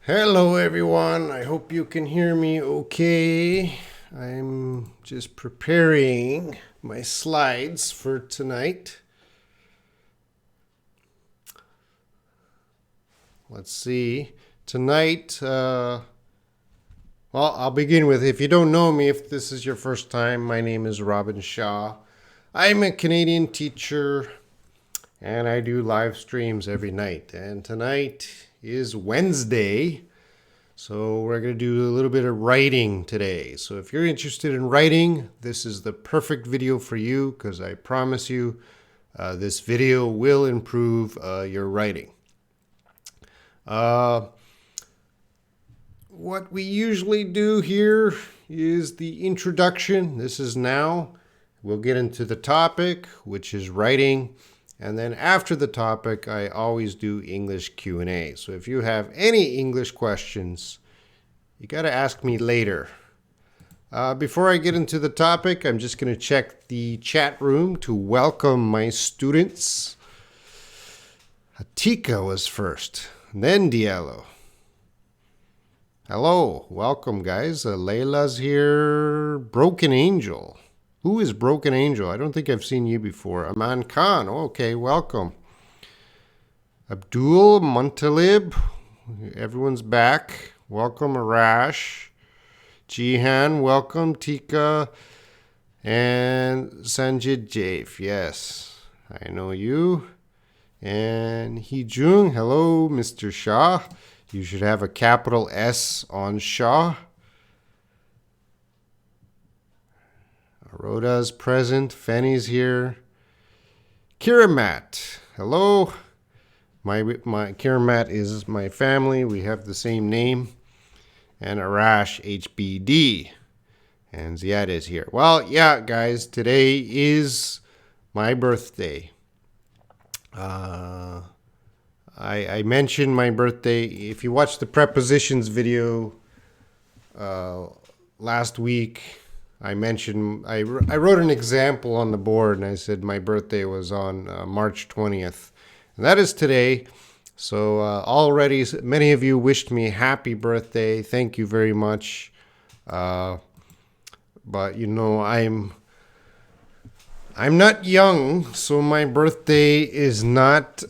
Hello, everyone. I hope you can hear me okay. I'm just preparing my slides for tonight. Let's see. Tonight, I'll begin with if you don't know me, if this is your first time, my name is Robin Shaw. I'm a Canadian teacher and I do live streams every night. And tonight is Wednesday. So we're going to do a little bit of writing today. So if you're interested in writing, this is the perfect video for you because I promise you this video will improve your writing. What we usually do here is the introduction. This is now. We'll get into the topic, which is writing. And then after the topic, I always do English Q&A. So if you have any English questions, you got to ask me later. Before I get into the topic, I'm just going to check the chat room to welcome my students. Atika was first, then Diallo. Hello, welcome guys. Layla's here. Broken Angel. Who is Broken Angel? I don't think I've seen you before. Aman Khan. Okay, welcome. Abdul Muntalib. Everyone's back. Welcome, Arash. Jihan, welcome. Tika. And Sanjit Jaif. Yes, I know you. And Hee-jung. Hello, Mr. Shah. You should have a capital S on Shah. Rhoda's present. Fanny's here. Kiramat. Hello. My Kiramat is my family. We have the same name. And Arash HBD. And Ziad is here. Well, yeah, guys. Today is my birthday. I mentioned my birthday. If you watched the prepositions video last week, I mentioned, I wrote an example on the board and I said my birthday was on March 20th. And that is today. So already many of you wished me happy birthday. Thank you very much. But you know, I'm not young, so my birthday is not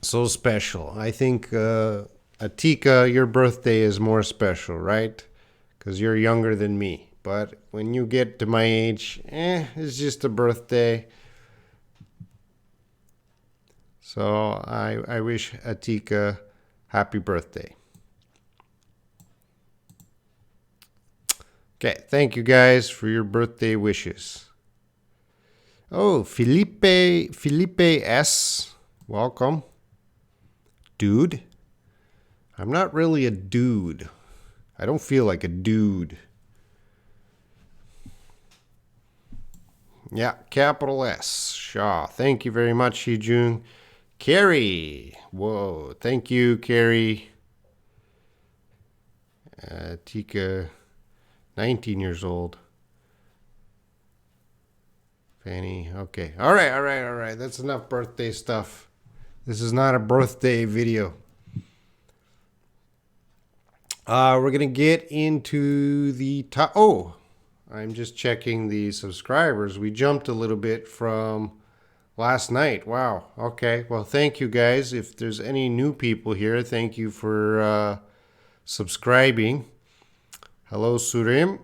so special. I think Atika, your birthday is more special, right? Because you're younger than me. But when you get to my age, it's just a birthday. So I wish Atika happy birthday. Okay, thank you guys for your birthday wishes. Oh, Felipe S. Welcome. Dude. I'm not really a dude. I don't feel like a dude. Yeah, capital S. Shaw. Thank you very much, Hee-jung. Carrie. Whoa. Thank you, Carrie. Tika, 19 years old. Fanny. Okay. All right. That's enough birthday stuff. This is not a birthday video. We're going to get into the top. Oh, I'm just checking the subscribers. We jumped a little bit from last night. Wow. Okay. Well, thank you guys. If there's any new people here, thank you for subscribing. Hello, Surim.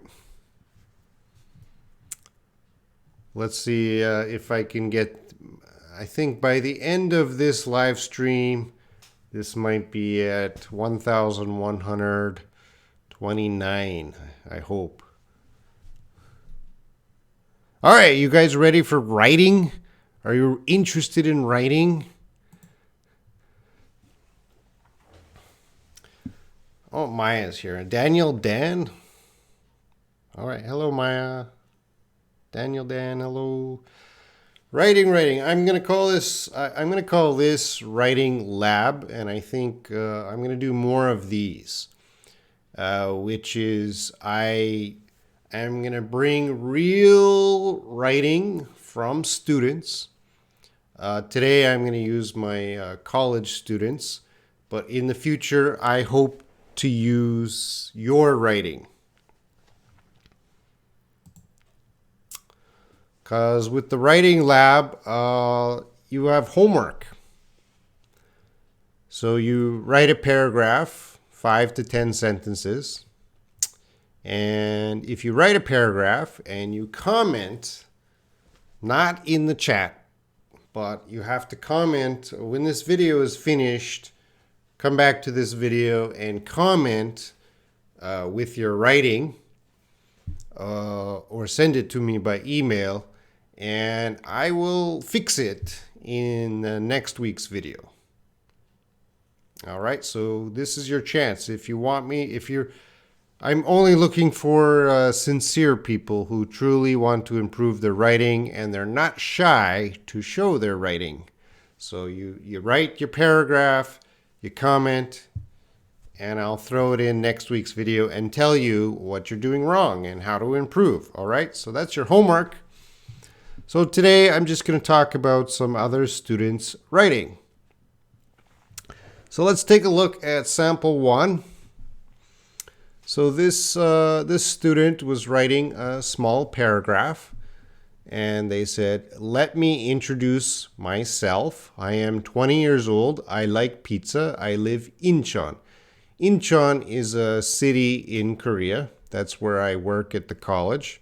Let's see if I can get, I think by the end of this live stream, this might be at 1,129, I hope. All right, you guys ready for writing? Are you interested in writing? Oh, Maya's here. Daniel Dan. All right, hello, Maya. Daniel Dan, hello. Writing. I'm gonna call this. I'm gonna call this writing lab, and I think I'm gonna do more of these, which is I am gonna bring real writing from students. Today I'm gonna use my college students, but in the future, I hope to use your writing. Because with the writing lab, you have homework. So you write a paragraph, 5 to 10 sentences. And if you write a paragraph and you comment, not in the chat, but you have to comment when this video is finished, come back to this video and comment with your writing or send it to me by email, and I will fix it in next week's video. All right, so this is your chance. If you want me, I'm only looking for sincere people who truly want to improve their writing and they're not shy to show their writing. So you write your paragraph, you comment, and I'll throw it in next week's video and tell you what you're doing wrong and how to improve. All right, so that's your homework. So today I'm just going to talk about some other students' writing. So let's take a look at sample 1. So this student was writing a small paragraph, and they said, "Let me introduce myself. I am 20 years old. I like pizza. I live in Incheon." Incheon is a city in Korea. That's where I work at the college.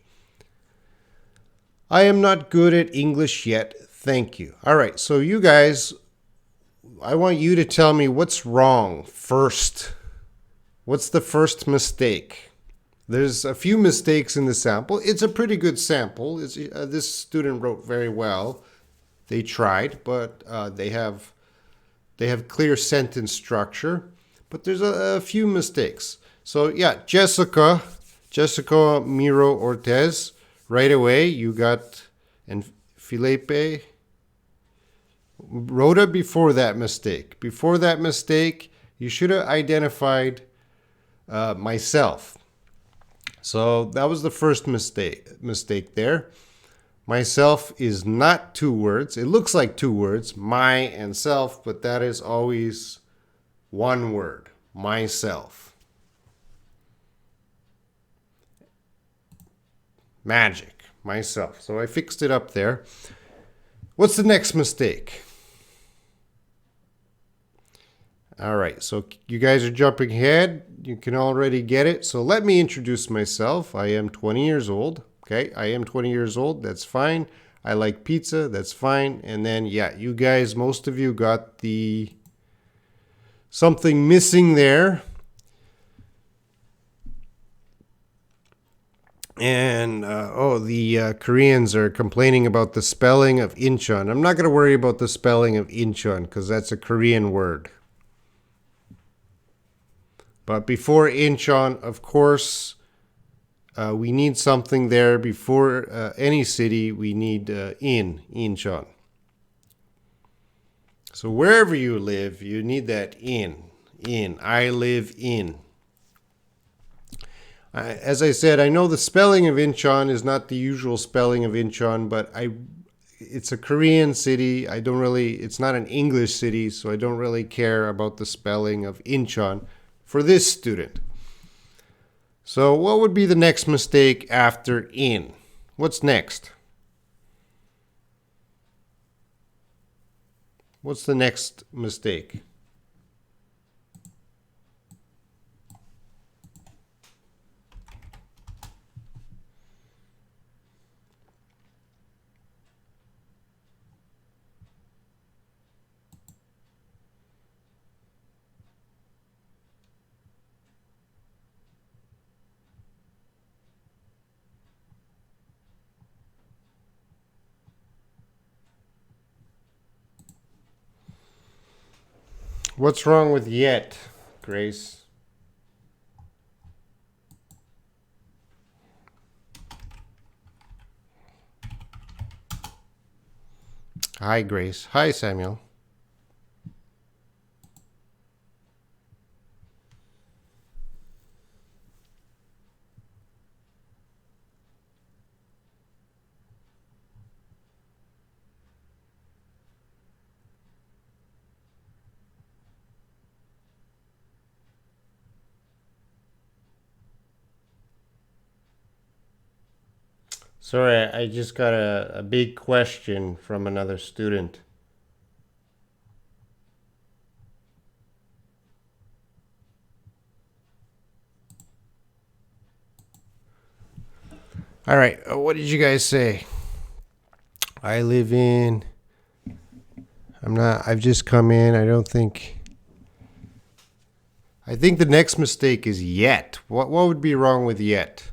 "I am not good at English yet. Thank you." All right, so you guys, I want you to tell me what's wrong first. What's the first mistake? There's a few mistakes in the sample. It's a pretty good sample. This student wrote very well. They tried, but they have clear sentence structure. But there's a few mistakes. So yeah, Jessica Miro Ortez, right away you got, and Felipe Rhoda before that mistake. Before that mistake, you should have identified myself. So that was the first mistake there. Myself is not 2 words. It looks like 2 words, my and self, but that is always 1 word, myself. Magic, myself. So I fixed it up there. What's the next mistake? All right, so you guys are jumping ahead. You can already get it. So let me introduce myself. I am 20 years old. Okay, I am 20 years old. That's fine. I like pizza. That's fine. And then, yeah, you guys, most of you got the something missing there. And, the Koreans are complaining about the spelling of Incheon. I'm not going to worry about the spelling of Incheon because that's a Korean word. But before Incheon, of course, we need something there. Before any city, we need Incheon. So wherever you live, you need that in. I live in. As I said, I know the spelling of Incheon is not the usual spelling of Incheon, but it's a Korean city. It's not an English city, so I don't really care about the spelling of Incheon for this student. So what would be the next mistake after in? What's next? What's the next mistake? What's wrong with yet, Grace? Hi, Grace. Hi, Samuel. Sorry, I just got a big question from another student. All right, what did you guys say? I live in. I've just come in. I think the next mistake is yet. What would be wrong with yet?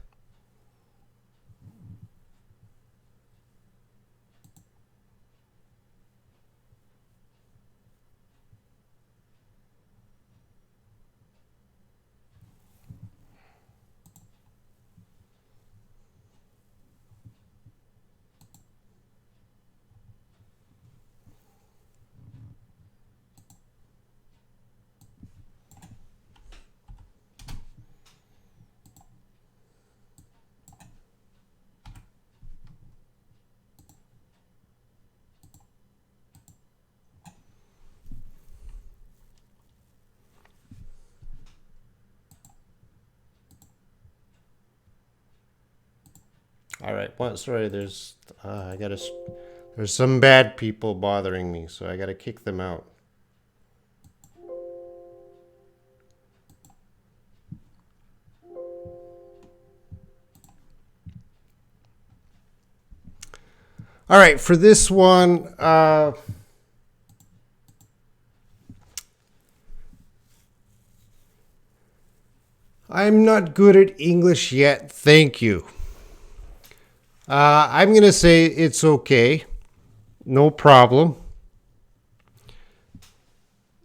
All right. Well, sorry. There's some bad people bothering me, so I gotta kick them out. All right. For this one, I'm not good at English yet. Thank you. I'm gonna say it's okay. No problem.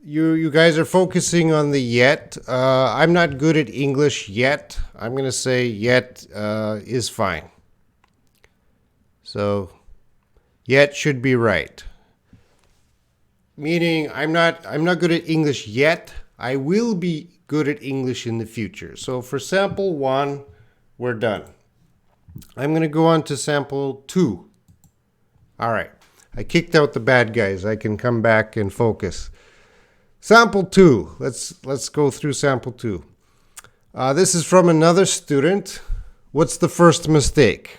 You guys are focusing on the yet. I'm not good at English yet. I'm gonna say yet is fine. So yet should be right. Meaning I'm not good at English yet. I will be good at English in the future. So for sample 1, we're done. I'm going to go on to sample 2. All right. I kicked out the bad guys. I can come back and focus. Sample 2. Let's go through sample 2. This is from another student. What's the first mistake?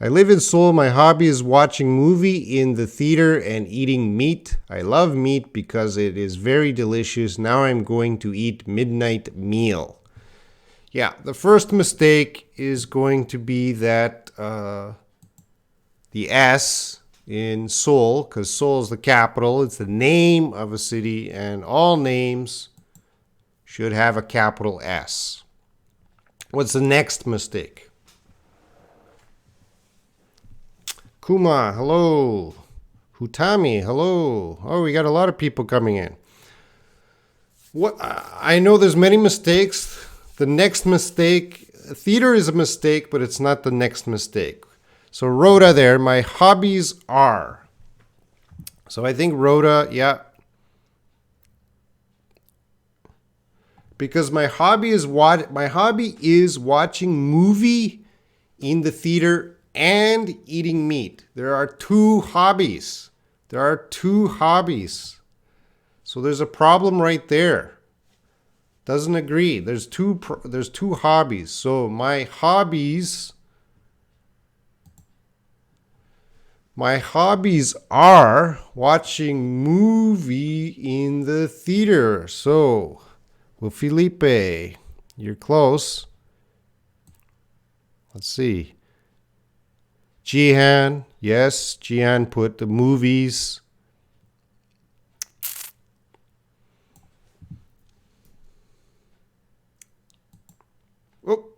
I live in Seoul. My hobby is watching movie in the theater and eating meat. I love meat because it is very delicious. Now I'm going to eat midnight meal. Yeah, the first mistake is going to be that the S in Seoul, because Seoul is the capital, it's the name of a city, and all names should have a capital S. What's the next mistake? Kuma, hello. Hutami, hello. Oh, we got a lot of people coming in. What I know there's many mistakes. The next mistake, theater is a mistake, but it's not the next mistake. So Rhoda there, my hobbies are. So I think Rhoda, yeah. Because my hobby is watching movie in the theater and eating meat. There are 2 hobbies. So there's a problem right there. Doesn't agree. There's two hobbies. So my hobbies are watching movie in the theater. So, well, Felipe, you're close. Let's see. Jihan, yes, Jihan put the movies. Oh,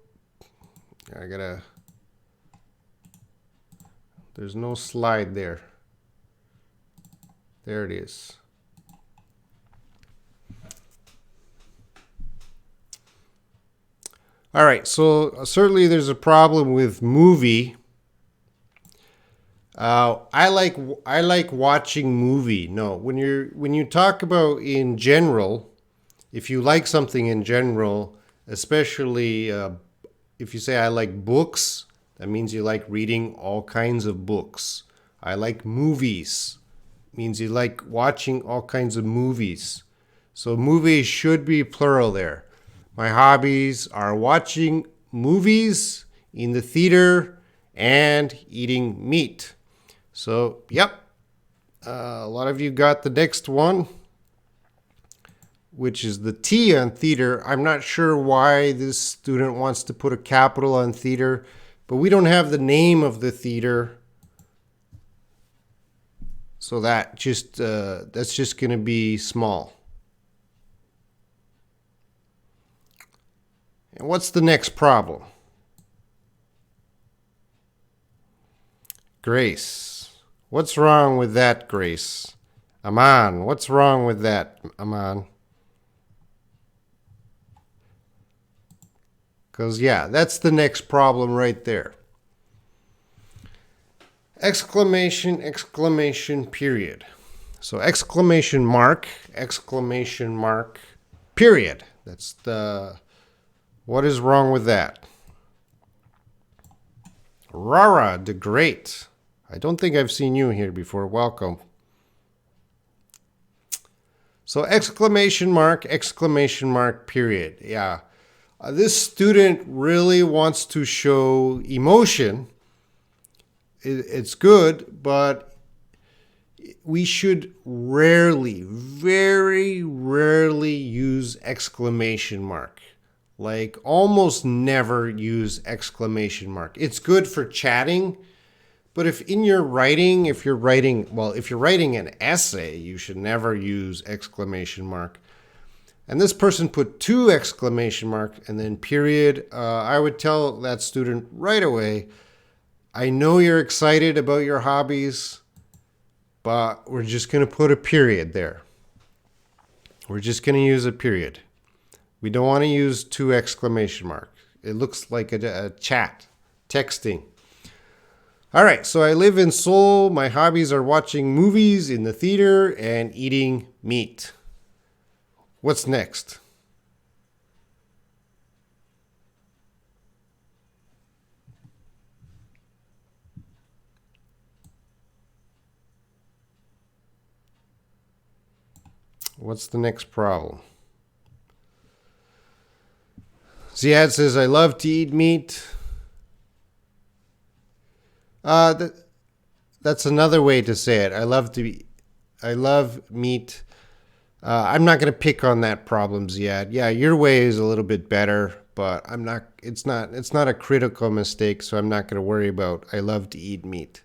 there's no slide there. There it is. All right, so certainly there's a problem with movie. I like watching movie. No, when you talk about in general, if you like something in general, especially if you say I like books, that means you like reading all kinds of books. I like movies. means you like watching all kinds of movies. So movies should be plural there. My hobbies are watching movies in the theater and eating meat. So, yep, a lot of you got the next one, which is the T on theater. I'm not sure why this student wants to put a capital on theater, but we don't have the name of the theater. So that's just going to be small. And what's the next problem? Grace. What's wrong with that, Grace? Aman, what's wrong with that, Aman? Because, yeah, that's the next problem right there. Exclamation, exclamation, period. So exclamation mark, period. That's the... What is wrong with that? Rara the Great. I don't think I've seen you here before. Welcome. So exclamation mark, period. Yeah. This student really wants to show emotion. It's good, but we should rarely, very rarely use exclamation mark. Like almost never use exclamation mark. It's good for chatting, but if you're writing an essay, you should never use exclamation mark. And this person put 2 exclamation mark and then period. I would tell that student right away, I know you're excited about your hobbies, but we're just going to put a period there. We're just going to use a period. We don't want to use 2 exclamation marks. It looks like a chat, texting. All right, so I live in Seoul. My hobbies are watching movies in the theater and eating meat. What's next? What's the next problem? Ziad says, I love to eat meat. That's another way to say it. I love meat. I'm not going to pick on that problem, Ziad. Yeah, your way is a little bit better, but it's not a critical mistake, so I'm not going to worry about I love to eat meat.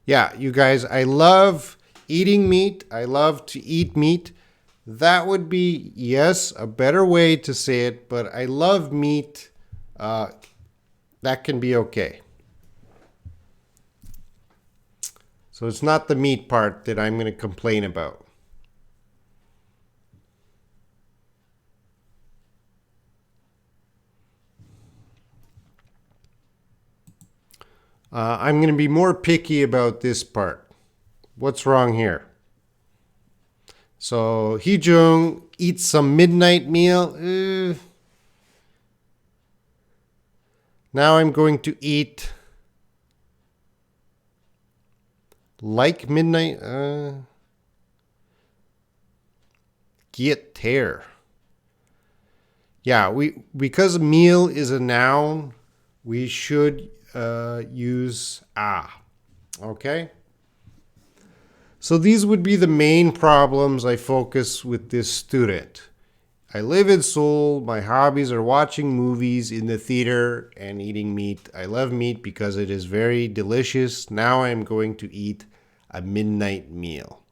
Yeah, you guys, I love eating meat. I love to eat meat. That would be, yes, a better way to say it, but I love meat. That can be okay. So it's not the meat part that I'm going to complain about. I'm going to be more picky about this part. What's wrong here? So Hee-jung eats some midnight meal. Now I'm going to eat like midnight. Get tear. Yeah, because meal is a noun, we should use ah. Okay? So these would be the main problems I focus with this student. I live in Seoul. My hobbies are watching movies in the theater and eating meat. I love meat because it is very delicious. Now I'm going to eat a midnight meal.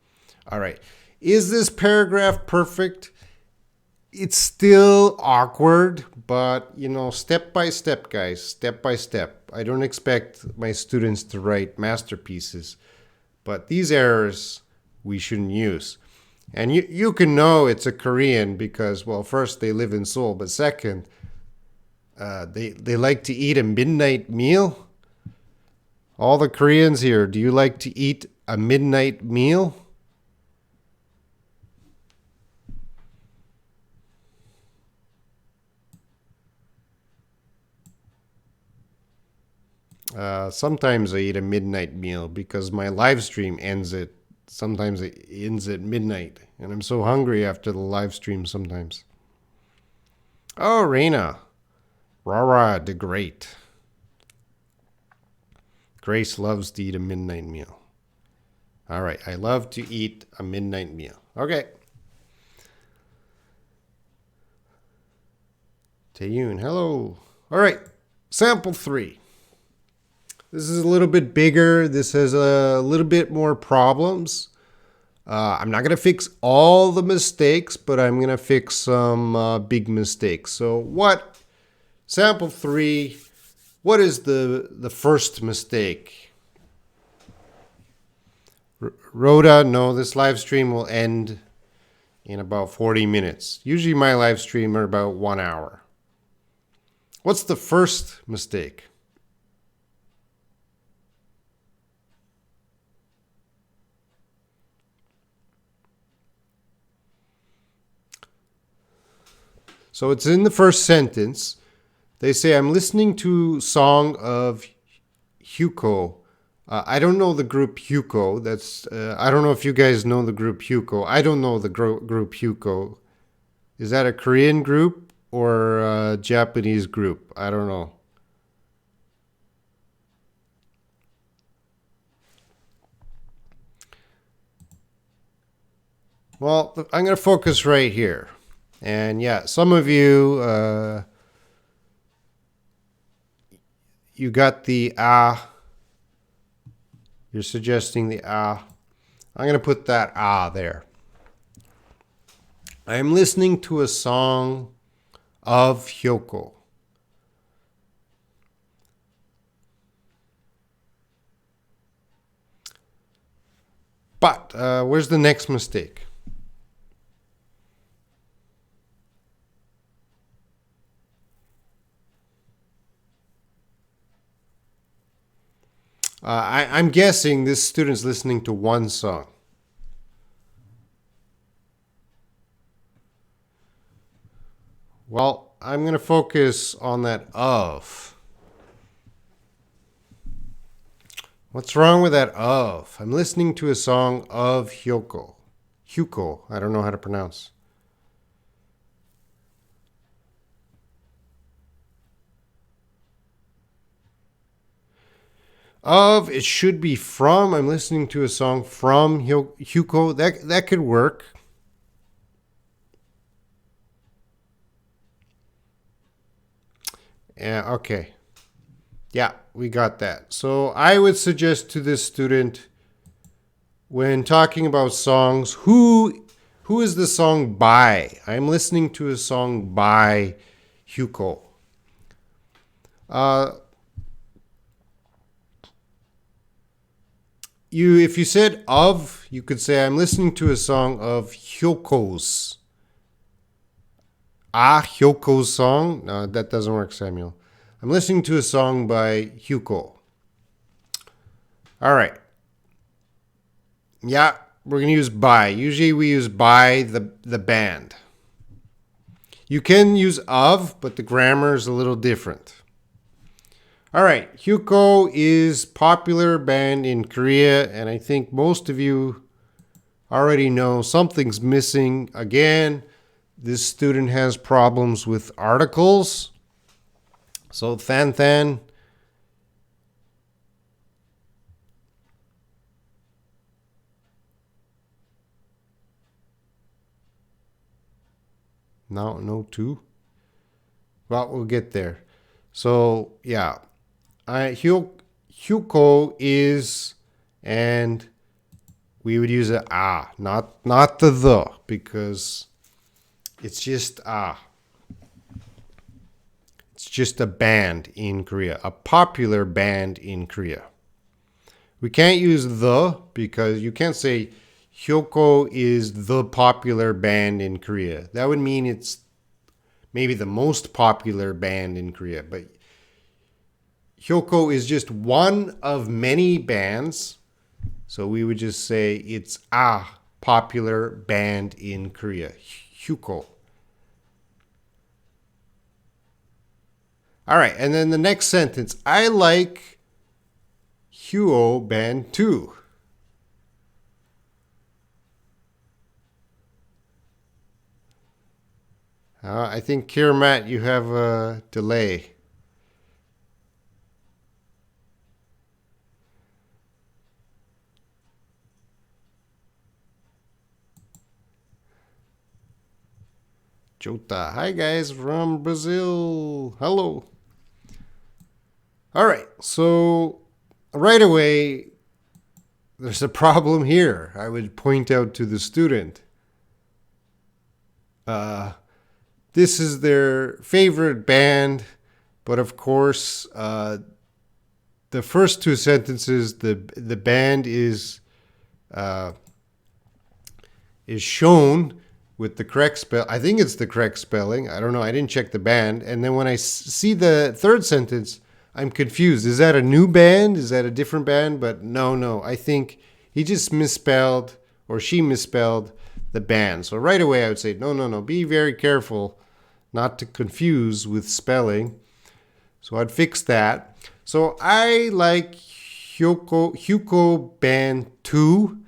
All right. Is this paragraph perfect? It's still awkward, but step by step, guys, step by step. I don't expect my students to write masterpieces, but these errors we shouldn't use. And you can know it's a Korean because, well, first, they live in Seoul, but second, they like to eat a midnight meal. All the Koreans here, do you like to eat a midnight meal? Sometimes I eat a midnight meal because my live stream sometimes it ends at midnight. And I'm so hungry after the live stream sometimes. Oh, Raina. Rara the Great. Grace loves to eat a midnight meal. All right, I love to eat a midnight meal. Okay. Tayun, hello. All right, sample 3. This is a little bit bigger. This has a little bit more problems. I'm not going to fix all the mistakes, but I'm going to fix some big mistakes. So sample 3, what is the first mistake? Rhoda, no, this live stream will end in about 40 minutes. Usually my live stream are about 1 hour. What's the first mistake? So it's in the first sentence. They say, I'm listening to Song of Huko. I don't know the group Huko. I don't know if you guys know the group Huko. I don't know the group Huko. Is that a Korean group or a Japanese group? I don't know. Well, I'm going to focus right here. And yeah, some of you, you got the ah. You're suggesting the ah. I'm going to put that ah there. I am listening to a song of Hyoko. But where's the next mistake? I'm guessing this student's listening to one song. Well, I'm going to focus on that of. What's wrong with that of? I'm listening to a song of Hyoko. Hyuko, I don't know how to pronounce. Of, it should be from. I'm listening to a song from Hyuko. That could work. Yeah, okay. Yeah, we got that. So I would suggest to this student, when talking about songs, who is the song by? I'm listening to a song by Hyuko. If you said of, you could say I'm listening to a song of Hyoko's. Hyoko's song? No, that doesn't work, Samuel. I'm listening to a song by Hyuko. All right. Yeah, we're going to use by. Usually we use by the band. You can use of, but the grammar is a little different. All right, Hyuko is popular band in Korea, and I think most of you already know something's missing. Again, this student has problems with articles. So Than. No two. Well, we'll get there. So yeah, Hyuko is, and we would use a not the, because it's just It's just a band in Korea, a popular band in Korea. We can't use the, because you can't say Hyuko is the popular band in Korea. That would mean it's maybe the most popular band in Korea, but Hyuko is just one of many bands. So we would just say it's a popular band in Korea, Hyuko. All right, and then the next sentence. I like Huo Band 2. I think here, Matt, you have a delay. Jota. Hi, guys from Brazil. Hello. All right. So right away, there's a problem here. I would point out to the student. This is their favorite band, but of course, the first two sentences, the band is shown with the correct spell. I think it's the correct spelling. I don't know. I didn't check the band. And then when I see the third sentence, I'm confused. Is that a new band? Is that a different band? But no. I think he just misspelled, or she misspelled, the band. So right away I would say, no. Be very careful not to confuse with spelling. So I'd fix that. So I like Hyuko Band 2.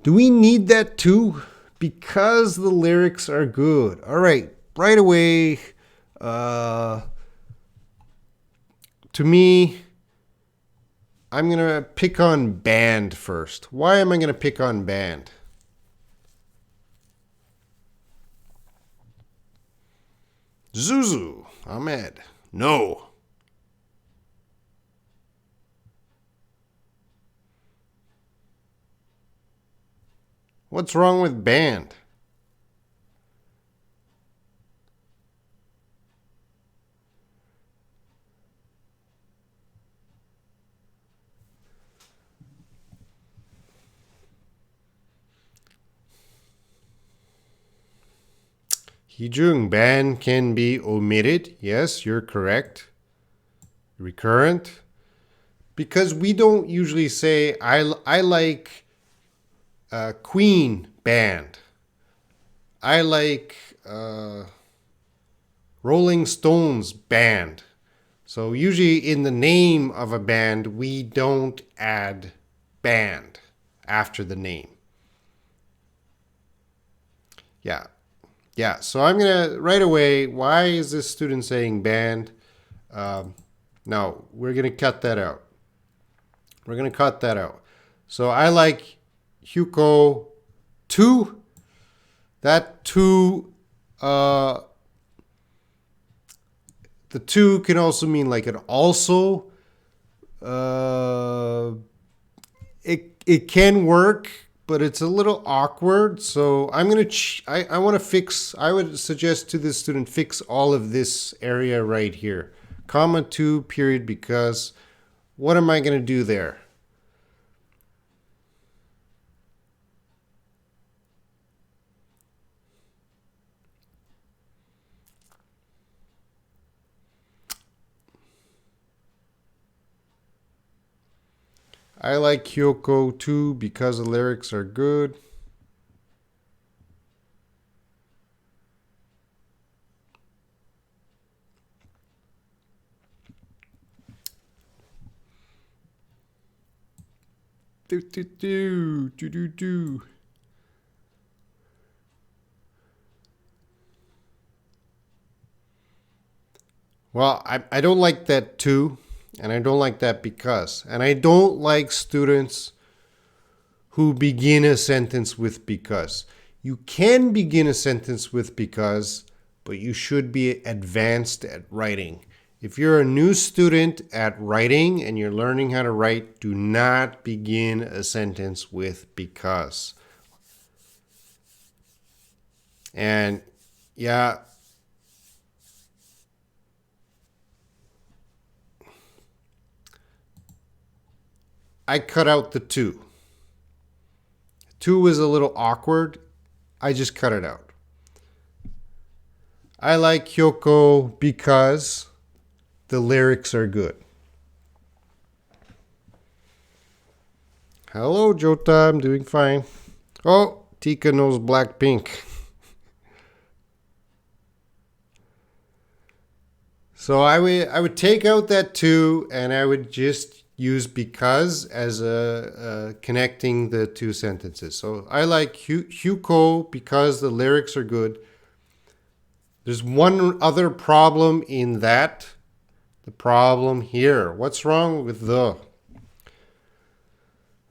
Do we need that too? Because the lyrics are good. All right, right away, to me, I'm going to pick on band first. Why am I going to pick on band? Zuzu, Ahmed, no. What's wrong with band? Hijung, band can be omitted. Yes, you're correct. Recurrent. Because we don't usually say, I like Queen band. I like Rolling Stones band. So usually in the name of a band, we don't add band after the name. Yeah. So I'm going to, right away, why is this student saying band? No, we're going to cut that out. So I like Hyuko 2. That 2, the 2 can also mean like an also. It can work, but it's a little awkward. So I'm going to, I want to fix, I would suggest to this student, fix all of this area right here. Comma 2, period, because what am I going to do there? I like Kyoko too because the lyrics are good. Do. Well, I don't like that too, and I don't like that because. And I don't like students who begin a sentence with because. You can begin a sentence with because, but you should be advanced at writing. If you're a new student at writing and you're learning how to write, do not begin a sentence with because. And yeah, I cut out the 2. 2 was a little awkward. I just cut it out. I like Hyoko because the lyrics are good. Hello, Jota. I'm doing fine. Oh, Tika knows Blackpink. So I would take out that 2 and I would just use because as a connecting the two sentences. So I like Huko because the lyrics are good. There's one other problem in that. The problem here. What's wrong with the?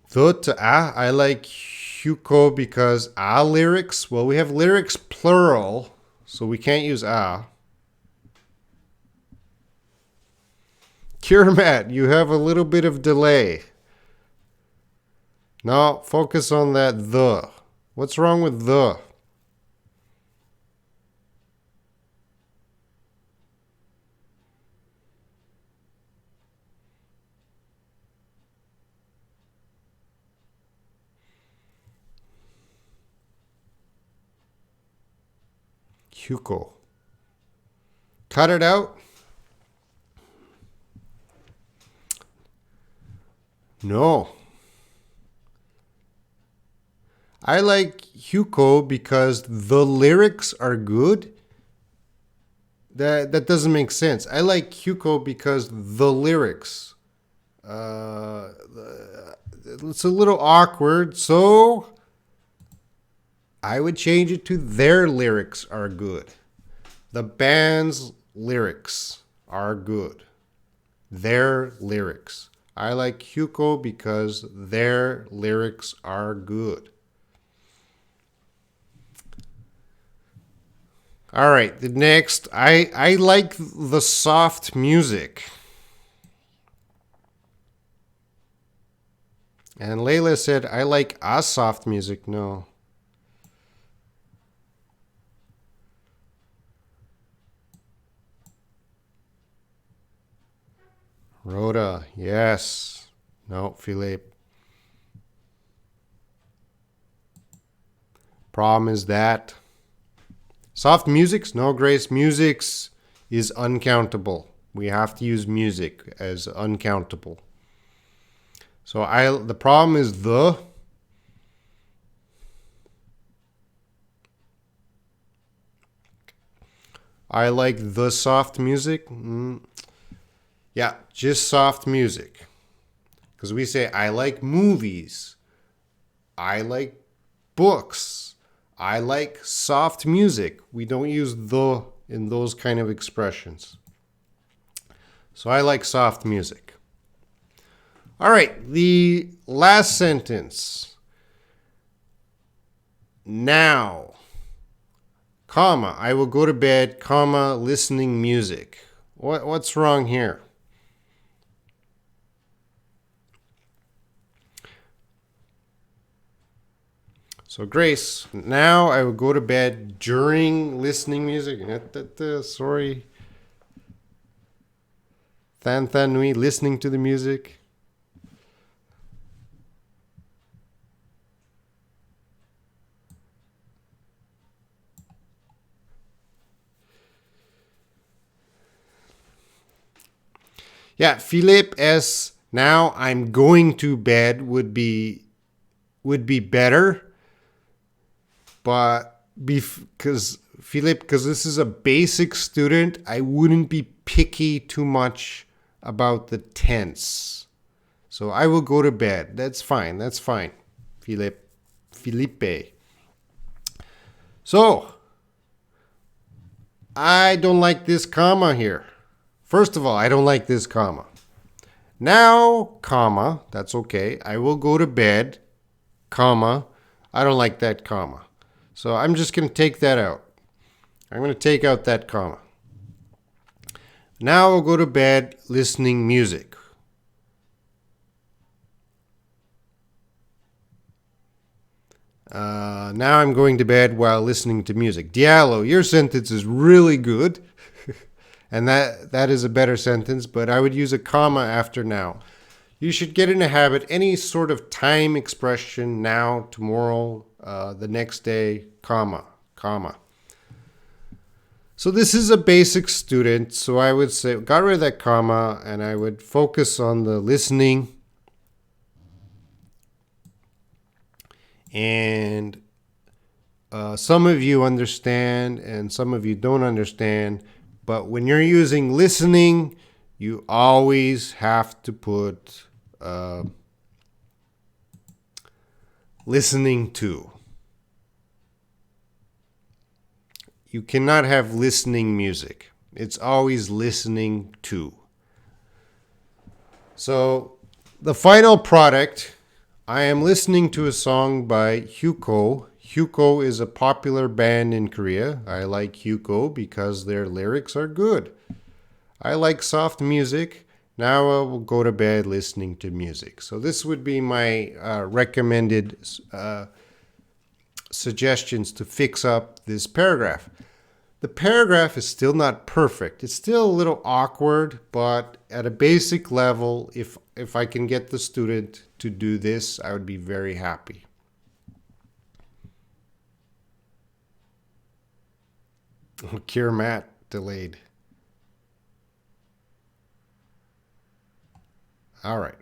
The to a. I like Huko because a lyrics. Well, we have lyrics plural, so we can't use a. Kirmat, you have a little bit of delay. No, focus on that the. What's wrong with the? Huko. Cut it out. No. I like Huko because the lyrics are good. That doesn't make sense. I like Huko because the lyrics. It's a little awkward, so I would change it to their lyrics are good. The band's lyrics are good. Their lyrics. I like Huko because their lyrics are good. All right, the next, I like the soft music. And Layla said, I like a soft music. No. Rhoda, yes. No, Philippe. Problem is that soft musics, no, Grace, musics is uncountable. We have to use music as uncountable. So the problem is the. I like the soft music. Yeah, just soft music. Because we say, I like movies. I like books. I like soft music. We don't use the in those kind of expressions. So I like soft music. All right, the last sentence. Now, comma, I will go to bed, comma, listening music. What's wrong here? So Grace, now I will go to bed during listening music. Sorry. Than nui, listening to the music. Yeah, Philippe S. Now I'm going to bed would be better. But because Philippe, because this is a basic student, I wouldn't be picky too much about the tense. So I will go to bed. That's fine. That's fine. Felipe. So I don't like this comma here. First of all, I don't like this comma. Now, comma, that's okay. I will go to bed, comma. I don't like that comma. So I'm just going to take that out. I'm going to take out that comma. Now I'll go to bed listening music. Now I'm going to bed while listening to music. Diallo, your sentence is really good. And that is a better sentence, but I would use a comma after now. You should get in a habit, any sort of time expression, now, tomorrow, the next day, comma. So this is a basic student, so I would say, got rid of that comma, and I would focus on the listening. And some of you understand, and some of you don't understand. But when you're using listening, you always have to put listening to. You cannot have listening music. It's always listening to. So, the final product, I am listening to a song by Hyuko. Hyuko is a popular band in Korea. I like Hyuko because their lyrics are good. I like soft music. Now I will go to bed listening to music. So this would be my recommended suggestions to fix up this paragraph. The paragraph is still not perfect. It's still a little awkward, but at a basic level, if I can get the student to do this, I would be very happy. Cure Matt delayed. All right.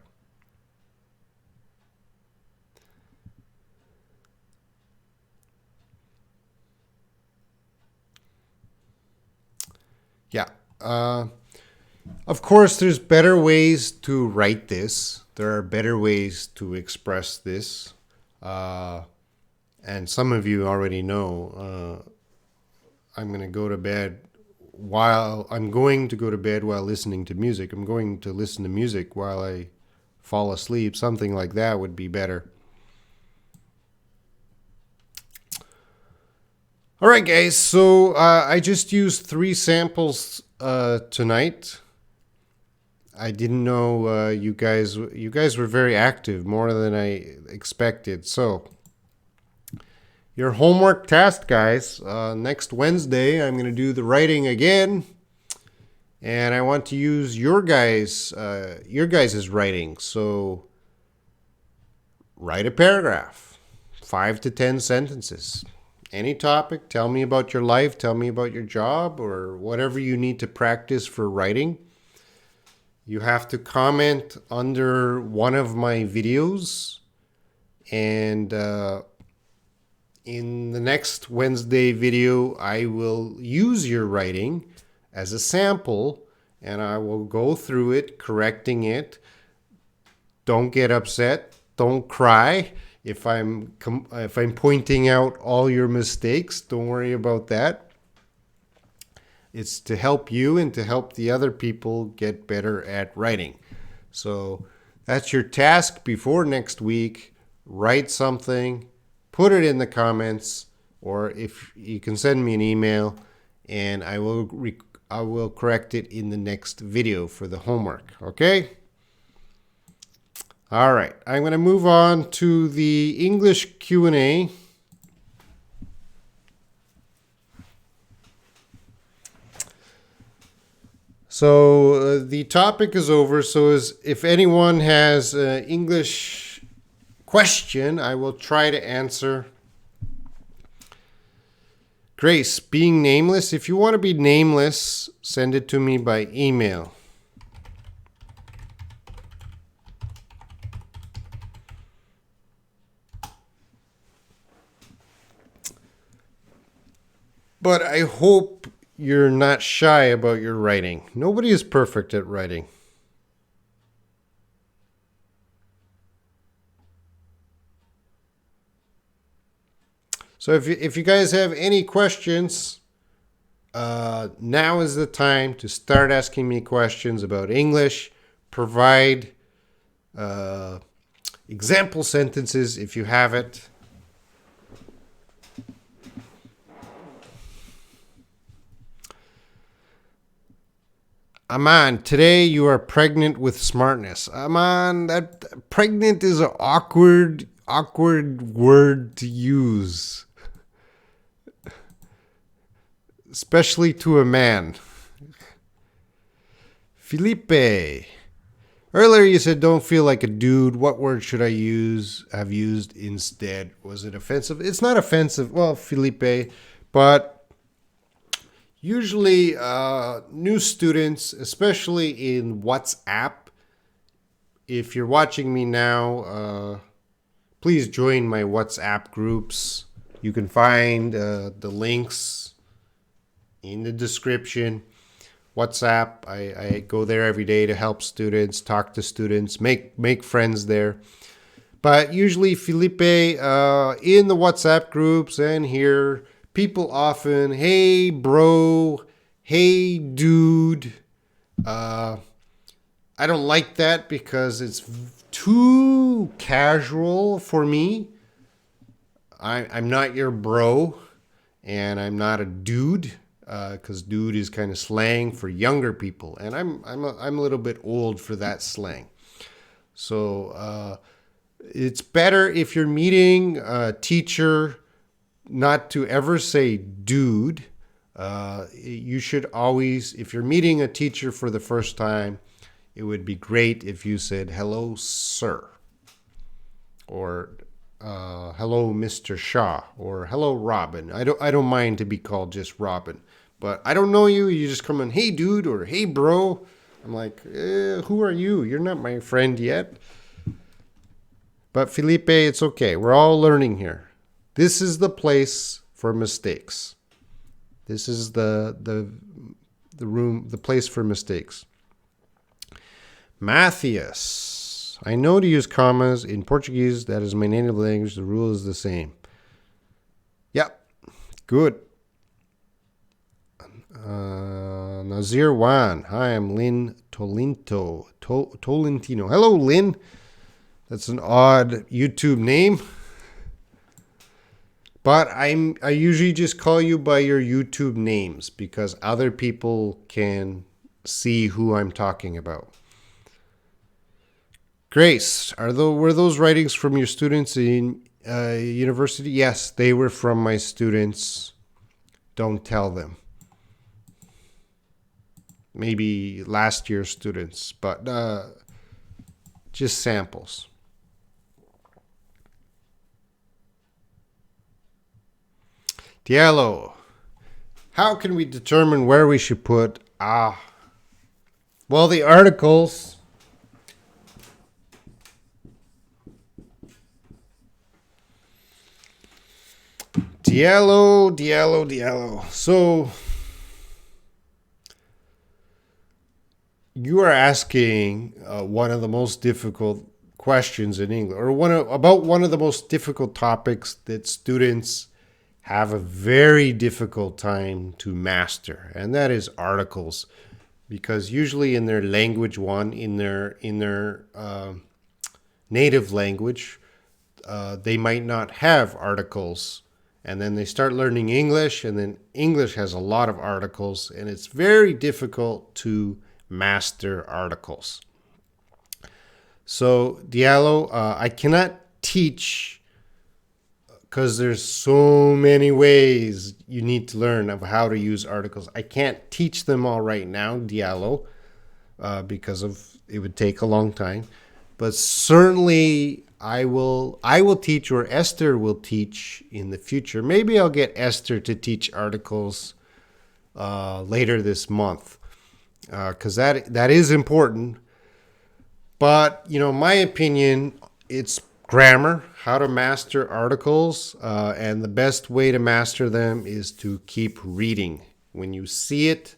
Yeah. Of course, there's better ways to write this. There are better ways to express this. And some of you already know I'm going to go to bed while listening to music. I'm going to listen to music while I fall asleep. Something like that would be better. All right, guys. So I just used 3 samples tonight. I didn't know you guys were very active, more than I expected. So your homework task, guys. Next Wednesday, I'm going to do the writing again, and I want to use your guys' writing. So write a paragraph, 5 to 10 sentences. Any topic, tell me about your life, tell me about your job, or whatever you need to practice for writing. You have to comment under one of my videos, and in the next Wednesday video, I will use your writing as a sample, and I will go through it, correcting it. Don't get upset, don't cry. If I'm pointing out all your mistakes, don't worry about that. It's to help you and to help the other people get better at writing. So that's your task before next week. Write something, put it in the comments, or if you can send me an email, and I will correct it in the next video for the homework. Okay? All right, I'm going to move on to the English Q&A. So the topic is over. So if anyone has an English question, I will try to answer. Grace, being nameless. If you want to be nameless, send it to me by email. But I hope you're not shy about your writing. Nobody is perfect at writing. So if you guys have any questions, now is the time to start asking me questions about English. Provide example sentences if you have it. Aman, today you are pregnant with smartness. Aman, that pregnant is an awkward word to use. Especially to a man. Felipe. Earlier you said don't feel like a dude. What word should I have used instead? Was it offensive? It's not offensive. Well, Felipe, but usually new students, especially in WhatsApp, if you're watching me now, please join my WhatsApp groups. You can find the links in the description. WhatsApp. I go there every day to help students, talk to students, make friends there. But usually, Felipe, in the WhatsApp groups and here, people often, hey, bro, hey, dude. Uh, I don't like that because it's too casual for me. I'm not your bro, and I'm not a dude, because dude is kind of slang for younger people, and I'm a little bit old for that slang. So it's better if you're meeting a teacher not to ever say dude. You should always, if you're meeting a teacher for the first time, it would be great if you said hello, sir, or hello, Mr. Shaw, or hello, Robin. I don't mind to be called just Robin, but I don't know you. You just come in, hey, dude, or hey, bro. I'm like, who are you? You're not my friend yet. But Felipe, it's okay. We're all learning here. This is the place for mistakes. This is the room, the place for mistakes. Matthias, I know to use commas in Portuguese. That is my native language. The rule is the same. Yep, good. Nazir Wan. Hi, I'm Lynn Tolentino. Hello, Lynn. That's an odd YouTube name. But I usually just call you by your YouTube names because other people can see who I'm talking about. Grace, were those writings from your students in university? Yes, they were from my students. Don't tell them. Maybe last year's students, but just samples. Diallo, how can we determine where we should put well, the articles. Diallo. So you are asking one of the most difficult questions in English, or about one of the most difficult topics that students have a very difficult time to master, and that is articles. Because usually in their language one, in their native language, they might not have articles. And then they start learning English, and then English has a lot of articles, and it's very difficult to master articles. So, Diallo, I cannot teach because there's so many ways you need to learn of how to use articles. I can't teach them all right now, Diallo, because it would take a long time. But certainly I will teach, or Esther will teach in the future. Maybe I'll get Esther to teach articles later this month, because that is important. But, my opinion, it's grammar, how to master articles, and the best way to master them is to keep reading. When you see it,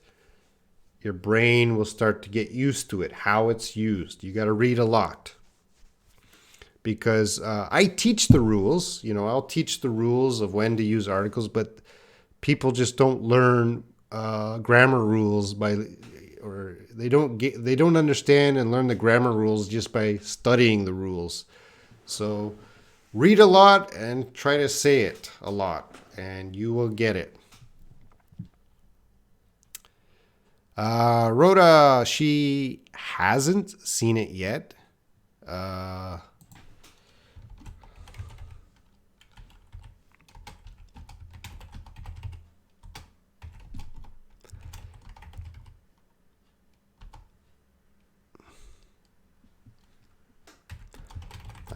your brain will start to get used to it, how it's used. You got to read a lot. Because I teach the rules, I'll teach the rules of when to use articles, but people just don't learn grammar rules or they don't understand and learn the grammar rules just by studying the rules. So read a lot and try to say it a lot, and you will get it. Rhoda, she hasn't seen it yet.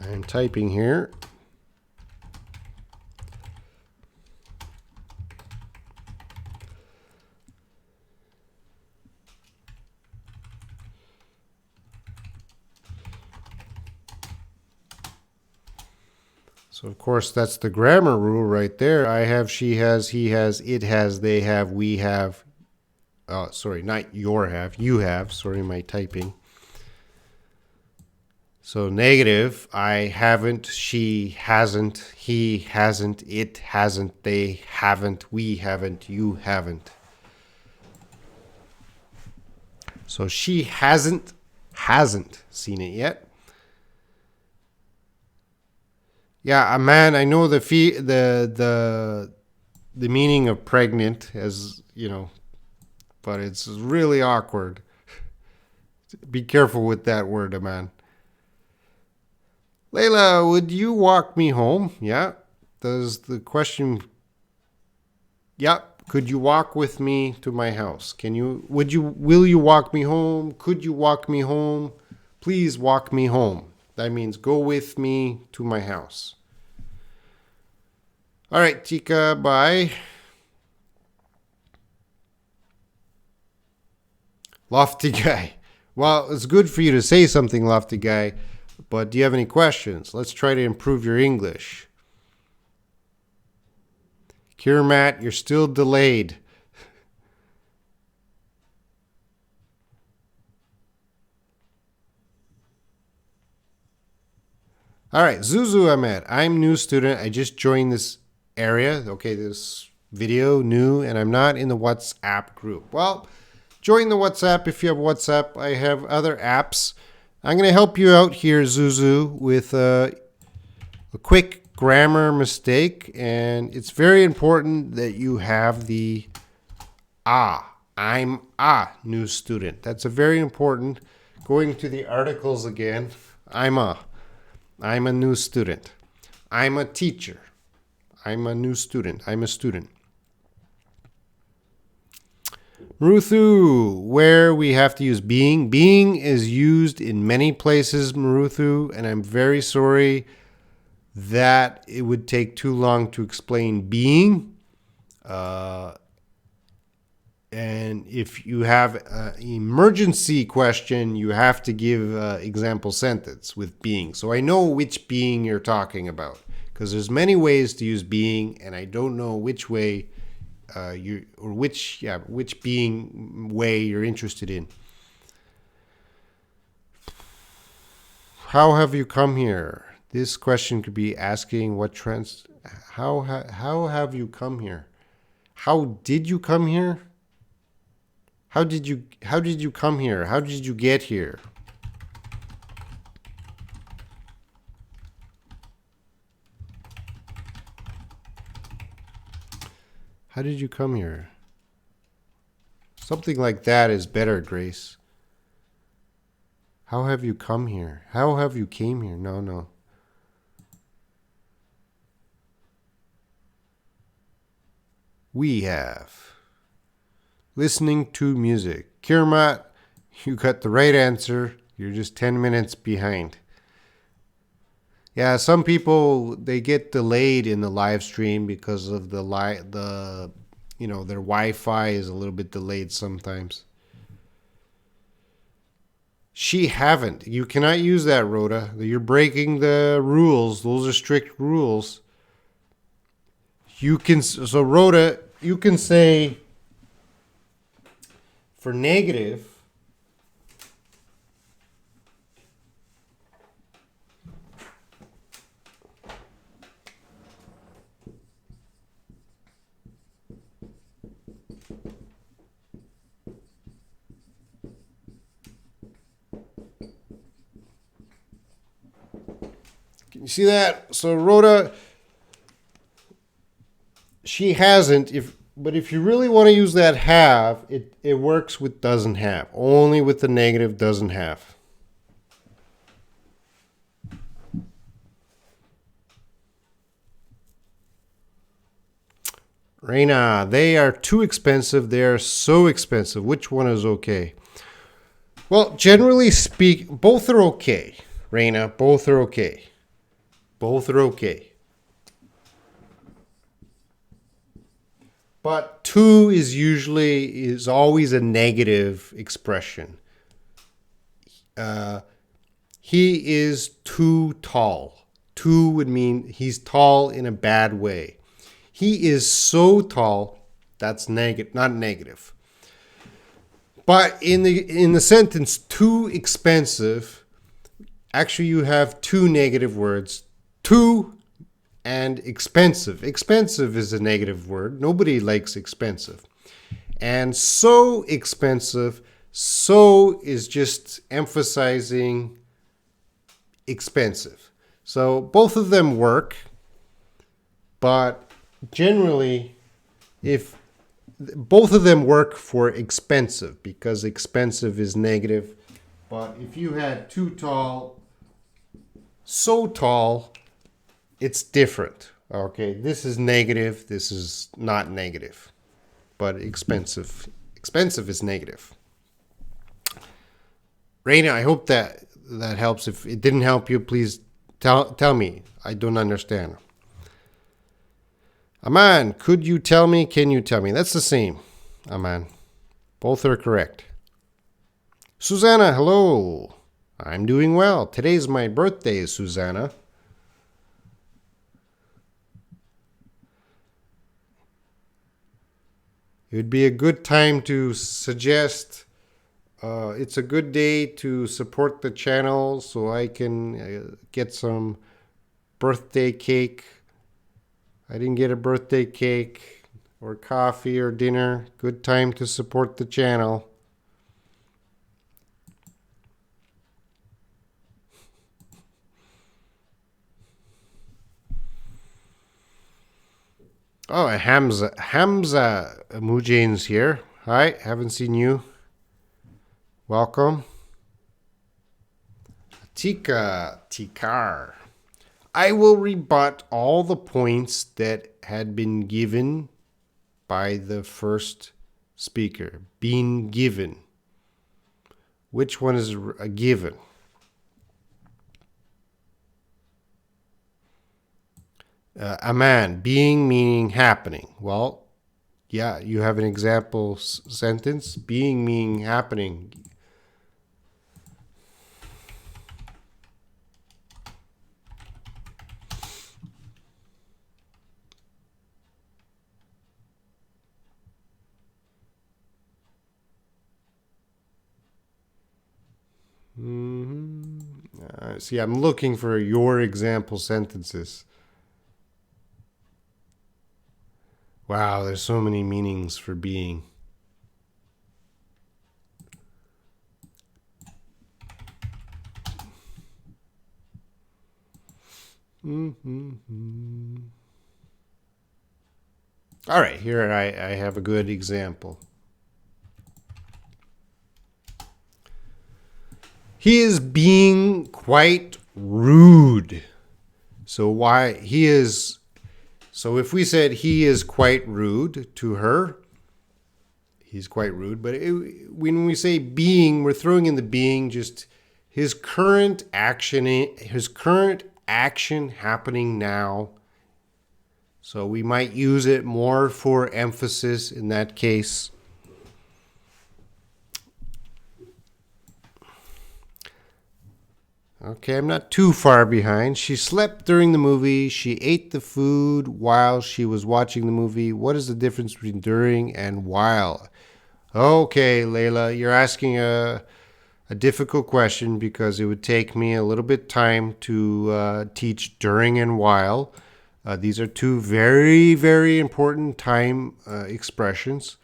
I'm typing here. So, of course, that's the grammar rule right there. I have, she has, he has, it has, they have, we have. Sorry, not your have. You have. Sorry, my typing. So negative, I haven't, she hasn't, he hasn't, it hasn't, they haven't, we haven't, you haven't. So she hasn't seen it yet. Yeah, man, I know the meaning of pregnant, as you know, but it's really awkward. Be careful with that word, man. Layla, would you walk me home? Yeah. Does the question? Yeah. Could you walk with me to my house? Can you? Would you? Will you walk me home? Could you walk me home? Please walk me home. That means go with me to my house. All right, Tika, bye. Lofty guy. Well, it's good for you to say something, lofty guy, but do you have any questions? Let's try to improve your English. Kirmat, you're still delayed. All right, Zuzu Ahmed. I'm new student. I just joined this area. Okay, this video new, and I'm not in the WhatsApp group. Well, join the WhatsApp if you have WhatsApp. I have other apps. I'm going to help you out here, Zuzu, with a quick grammar mistake, and it's very important that you have the I'm a new student. That's a very important. Going to the articles again. I'm a new student. I'm a teacher. I'm a new student. I'm a student. Maruthu, where we have to use being. Being is used in many places, Maruthu, and I'm very sorry that it would take too long to explain being. And if you have an emergency question, you have to give example sentence with being. So I know which being you're talking about because there's many ways to use being, and I don't know which way which being way you're interested in. How have you come here? This question could be asking how have you come here? How did you come here? How did you come here? How did you get here? How did you come here? Something like that is better, Grace. How have you come here? How have you came here? No. We have. Listening to music. Kirmat, you got the right answer. You're just 10 minutes behind. Yeah, some people, they get delayed in the live stream because of their Wi-Fi is a little bit delayed sometimes. She haven't. You cannot use that, Rhoda. You're breaking the rules. Those are strict rules. So Rhoda, you can say for negative, can you see that? So Rhoda, she hasn't. But if you really want to use that have, it works with doesn't have. Only with the negative doesn't have. Reina, they are too expensive. They are so expensive. Which one is okay? Well, generally speak, both are okay. Reina, both are okay. Both are okay. But too is always a negative expression. He is too tall. Too would mean he's tall in a bad way. He is so tall, that's negative, not negative. But in the sentence too expensive, actually you have two negative words. Too and expensive. Expensive is a negative word. Nobody likes expensive. And so expensive, so is just emphasizing expensive. So both of them work, but generally, if both of them work for expensive, because expensive is negative. But if you had too tall, so tall, it's different. Okay, this is negative, this is not negative. But expensive is negative. Raina, I hope that helps. If it didn't help you, please tell me. I don't understand. Aman, could you tell me? Can you tell me? That's the same, Aman. Both are correct. Susanna, hello. I'm doing well. Today's my birthday, Susanna. It would be a good time to suggest it's a good day to support the channel so I can get some birthday cake. I didn't get a birthday cake or coffee or dinner. Good time to support the channel. Oh, Hamza Mujain's here. Hi, haven't seen you. Welcome. Tikar. I will rebut all the points that had been given by the first speaker. Being given. Which one is a given? Aman, being meaning happening. Well, yeah, you have an example sentence. Being meaning happening. See, I'm looking for your example sentences. Wow, there's so many meanings for being. All right, here I have a good example. He is being quite rude. So if we said he is quite rude to her, he's quite rude. But when we say being, we're throwing in the being, just his current action happening now. So we might use it more for emphasis in that case. Okay, I'm not too far behind. She slept during the movie. She ate the food while she was watching the movie. What is the difference between during and while? Okay, Layla, you're asking a difficult question because it would take me a little bit time to teach during and while. These are two very, very important time expressions.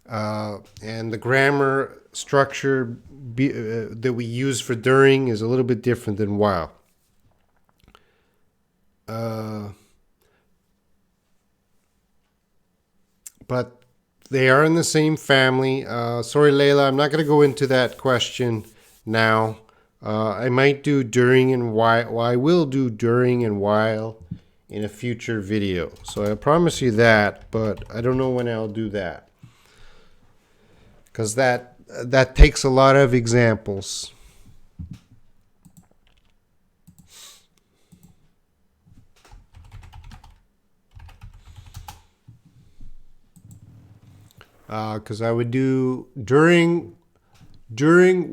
And the grammar structure that we use for during is a little bit different than while. But they are in the same family. Sorry, Layla, I'm not going to go into that question now. I might do during and while. Well, I will do during and while in a future video. So I promise you that, but I don't know when I'll do that. Because that takes a lot of examples. Because I would do during,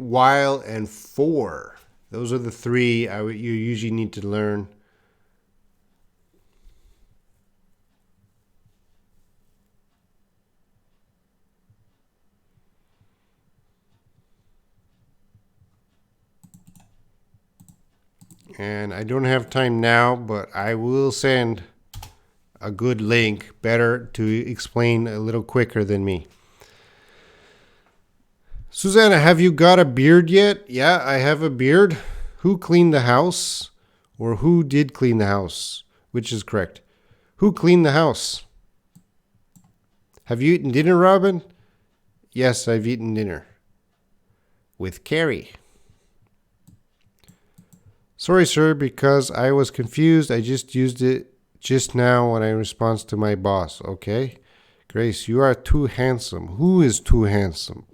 while, and for. Those are the three you usually need to learn. and I don't have time now, but I will send a good link, better to explain a little quicker than me. Susanna, have you got a beard yet? Yeah, I have a beard. Who cleaned the house? Or who did clean the house? Which is correct? Who cleaned the house? Have you eaten dinner, Robin? Yes, I've eaten dinner. With Carrie. Sorry, sir, because I was confused. I just used it just now when I response to my boss. Okay? Grace, you are too handsome. Who is too handsome?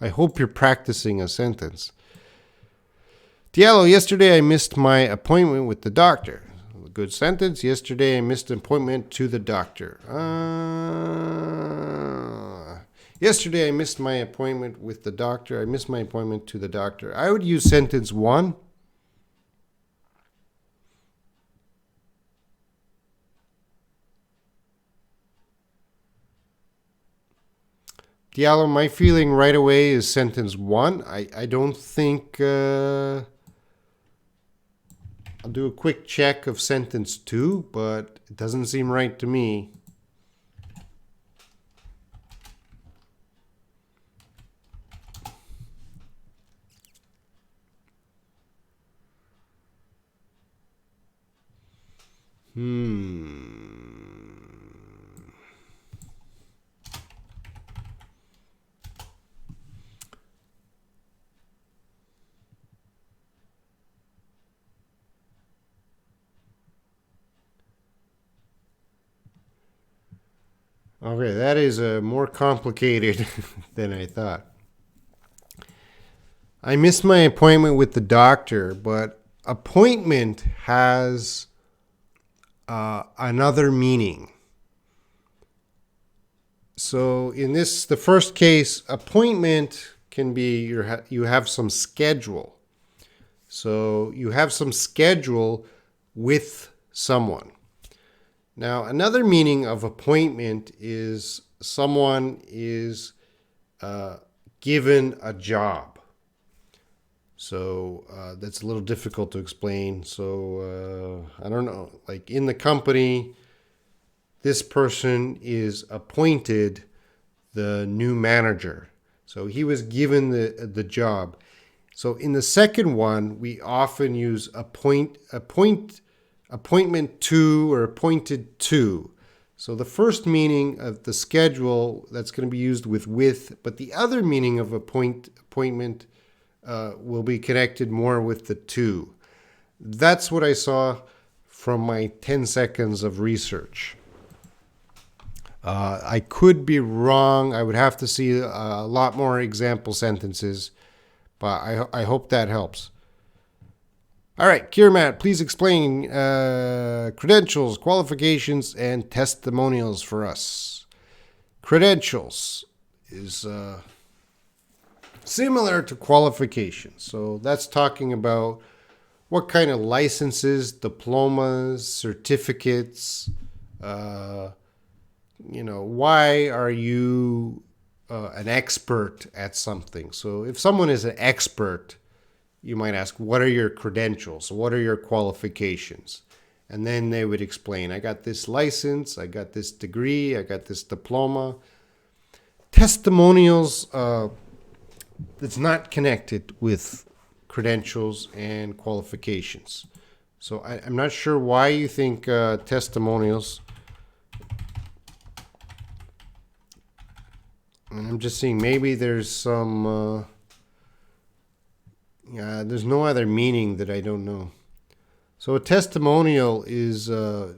I hope you're practicing a sentence. Diallo, yesterday I missed my appointment with the doctor. Good sentence. Yesterday I missed an appointment to the doctor. Yesterday I missed my appointment with the doctor. I missed my appointment to the doctor. I would use sentence 1. Diallo, my feeling right away is sentence 1. I don't think... I'll do a quick check of sentence 2, but it doesn't seem right to me. Okay, that is more complicated than I thought. I missed my appointment with the doctor, but appointment has another meaning. So in the first case, appointment can be you have some schedule. So you have some schedule with someone. Now, another meaning of appointment is someone is given a job. So that's a little difficult to explain. So I don't know, like in the company, this person is appointed the new manager. So he was given the job. So in the second one, we often use appointment to or appointed to. So the first meaning of the schedule, that's going to be used with, but the other meaning of appointment will be connected more with the to. That's what I saw from my 10 seconds of research. I could be wrong. I would have to see a lot more example sentences, but I hope that helps. All right, Kiermat, please explain credentials, qualifications, and testimonials for us. Credentials is similar to qualifications. So that's talking about what kind of licenses, diplomas, certificates, why are you an expert at something? So if someone is an expert, you might ask, what are your credentials? What are your qualifications? And then they would explain, I got this license, I got this degree, I got this diploma. Testimonials, it's not connected with credentials and qualifications. So I'm not sure why you think testimonials. And I'm just seeing maybe there's some... there's no other meaning that I don't know. So a testimonial is a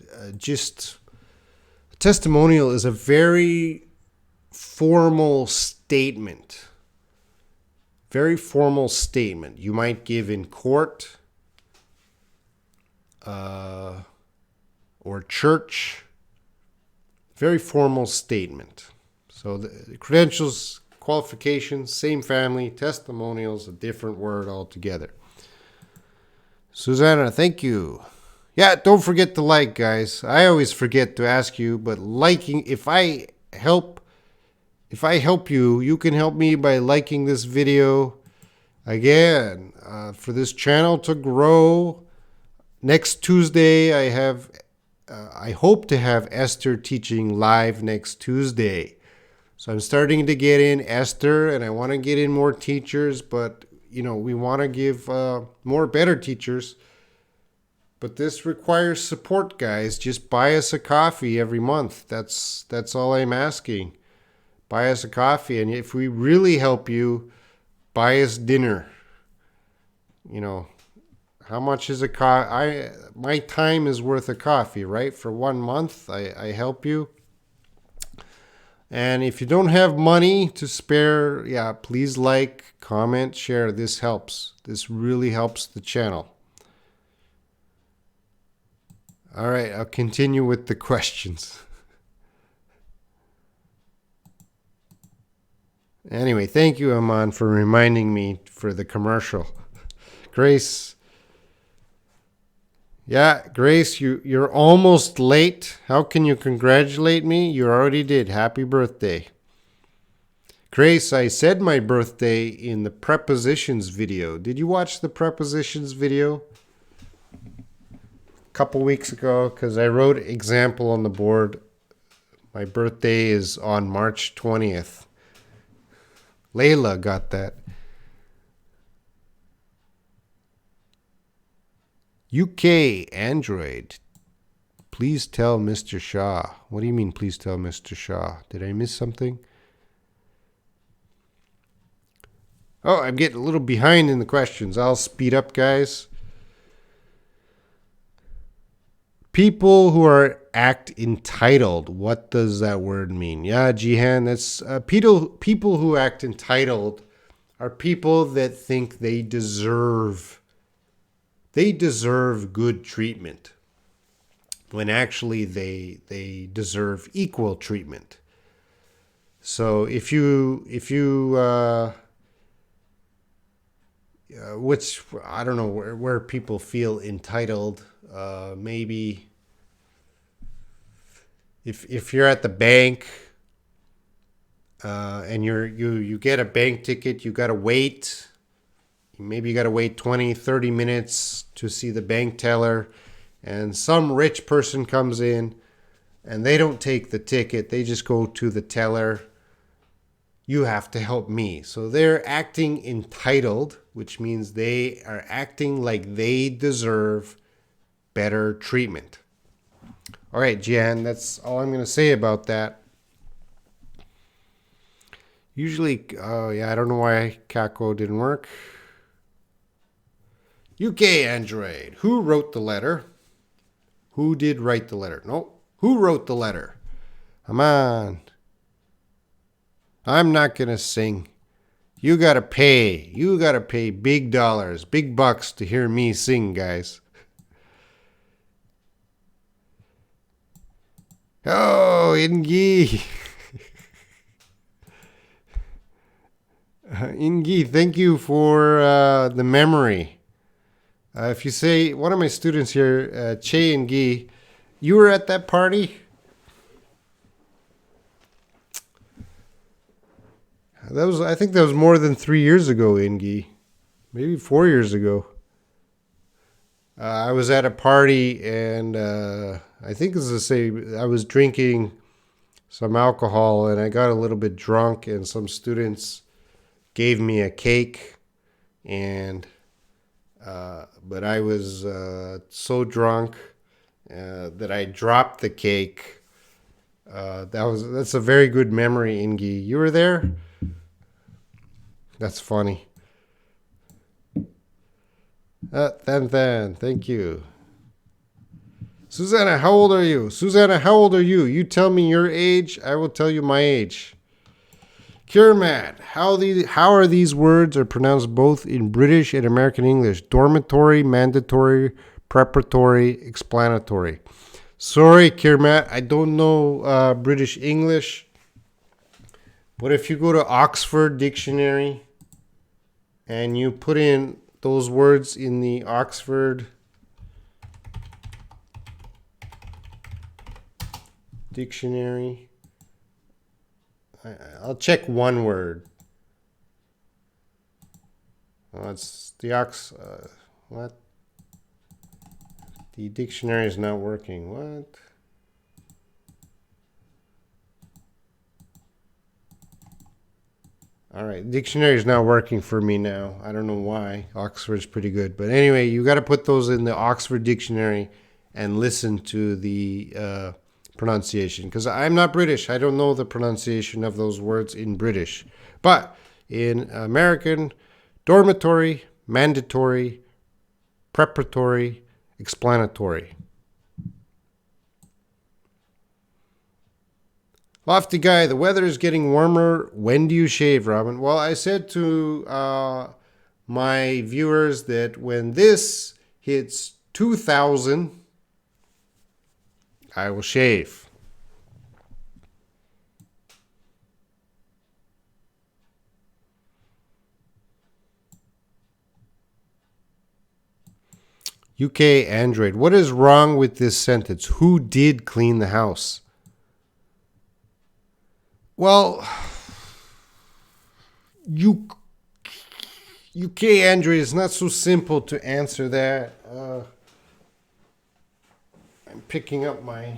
very formal statement. Very formal statement. You might give in court or church. Very formal statement. So the credentials, qualifications, same family. Testimonials, a different word altogether. Susanna, thank you. Yeah, don't forget to like, guys. I always forget to ask you, but liking, if I help you, you can help me by liking this video. Again, for this channel to grow, next Tuesday I hope to have Esther teaching live next Tuesday. So I'm starting to get in Esther, and I want to get in more teachers, but we want to give more better teachers. But this requires support, guys. Just buy us a coffee every month. That's all I'm asking. Buy us a coffee, and if we really help you, buy us dinner. How much is a coffee? My time is worth a coffee, right? For 1 month, I help you. And if you don't have money to spare, yeah, please like, comment, share. This helps. This really helps the channel. All right, I'll continue with the questions. Anyway, thank you, Aman, for reminding me for the commercial. Grace. Yeah, Grace, you're almost late. How can you congratulate me? You already did. Happy birthday. Grace, I said my birthday in the prepositions video. Did you watch the prepositions video? A couple weeks ago, because I wrote example on the board. My birthday is on March 20th. Layla got that. UK Android. Please tell Mr. Shah. What do you mean, please tell Mr. Shah? Did I miss something? Oh, I'm getting a little behind in the questions. I'll speed up, guys. People who act entitled. What does that word mean? Yeah, Jihan, that's people who act entitled are people that think they deserve good treatment when actually they deserve equal treatment. So if you which I don't know where people feel entitled. Maybe if you're at the bank and you get a bank ticket, you got to wait. Maybe you got to wait 20, 30 minutes to see the bank teller, and some rich person comes in and they don't take the ticket. They just go to the teller. You have to help me. So they're acting entitled, which means they are acting like they deserve better treatment. All right, Jan, that's all I'm going to say about that. Usually, I don't know why Kako didn't work. UK Android. Who wrote the letter? Who did write the letter? No. Who wrote the letter? Come on. I'm not going to sing. You got to pay. You got to pay big dollars, big bucks to hear me sing, guys. Oh, Ingi. Ingi, thank you for the memory. If you say, one of my students here, Che Ingi, you were at that party? I think that was more than 3 years ago, Ingi. Maybe 4 years ago. I was at a party, and I think as I say, I was drinking some alcohol, and I got a little bit drunk, and some students gave me a cake, and but I was so drunk that I dropped the cake. That's a very good memory, Ingi. You were there? That's funny. Thank you. Susanna, how old are you? Susanna, how old are you? You tell me your age, I will tell you my age. Kirmat, how are these words are pronounced both in British and American English? Dormitory, mandatory, preparatory, explanatory. Sorry, Kirmat, I don't know British English. But if you go to Oxford Dictionary and you put in those words in the Oxford Dictionary, I'll check one word. It's the what? The dictionary is not working. What? All right, dictionary is not working for me now. I don't know why. Oxford's pretty good, but anyway, you got to put those in the Oxford dictionary and listen to the pronunciation, because I'm not British. I don't know the pronunciation of those words in British, but in American, dormitory, mandatory, preparatory, explanatory. Lofty guy, the weather is getting warmer. When do you shave, Robin? Well, I said to my viewers that when this hits 2,000, I will shave. UK Android, what is wrong with this sentence? Who did clean the house? Well, UK Android is not so simple to answer that. I'm picking up my...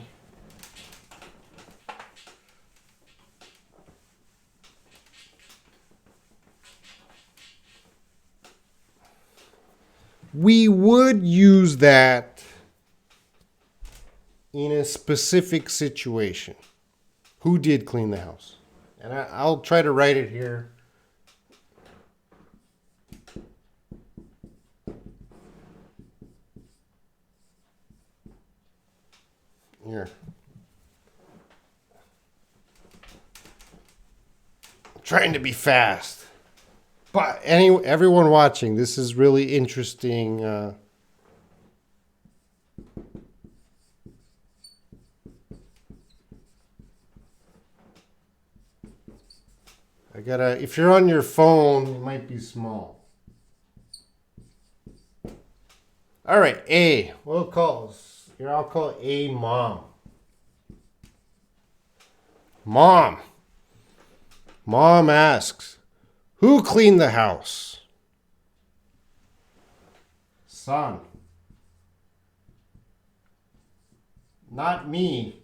We would use that in a specific situation. Who did clean the house? And I'll try to write it here. Here. I'm trying to be fast. But everyone watching, this is really interesting. If you're on your phone, it might be small. All right, A. We'll call here. I'll call A mom. Mom. Mom asks, who cleaned the house? Son. Not me.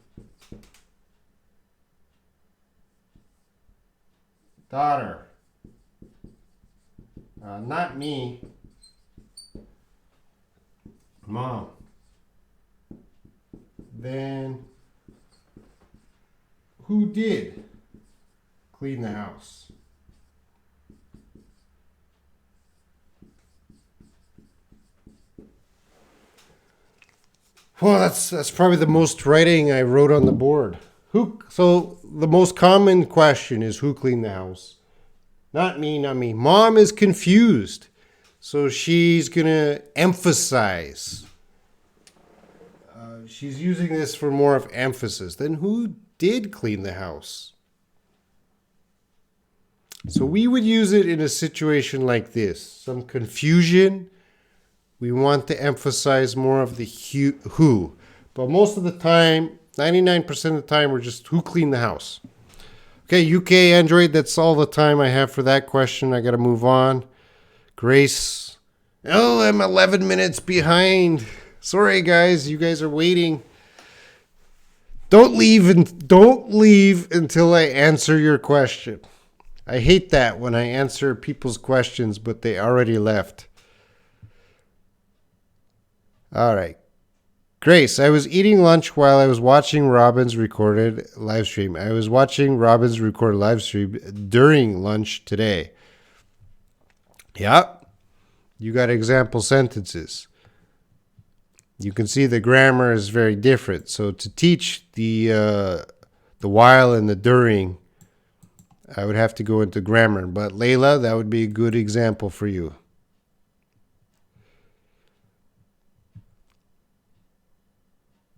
Daughter. Not me. Mom. Then who did clean the house? Well, that's probably the most writing I wrote on the board. So the most common question is who cleaned the house? Not me, not me. Mom is confused. So she's going to emphasize. She's using this for more of emphasis. Then who did clean the house? So we would use it in a situation like this. Some confusion. We want to emphasize more of the who. But most of the time, 99% of the time, we're just who cleaned the house. Okay, UK Android, that's all the time I have for that question. I got to move on. Grace. Oh, I'm 11 minutes behind. Sorry, guys. You guys are waiting. Don't leave until I answer your question. I hate that when I answer people's questions, but they already left. All right. Grace, I was eating lunch while I was watching Robin's recorded live stream. I was watching Robin's recorded live stream during lunch today. Yeah. You got example sentences. You can see the grammar is very different. So to teach the while and the during, I would have to go into grammar. But Layla, that would be a good example for you.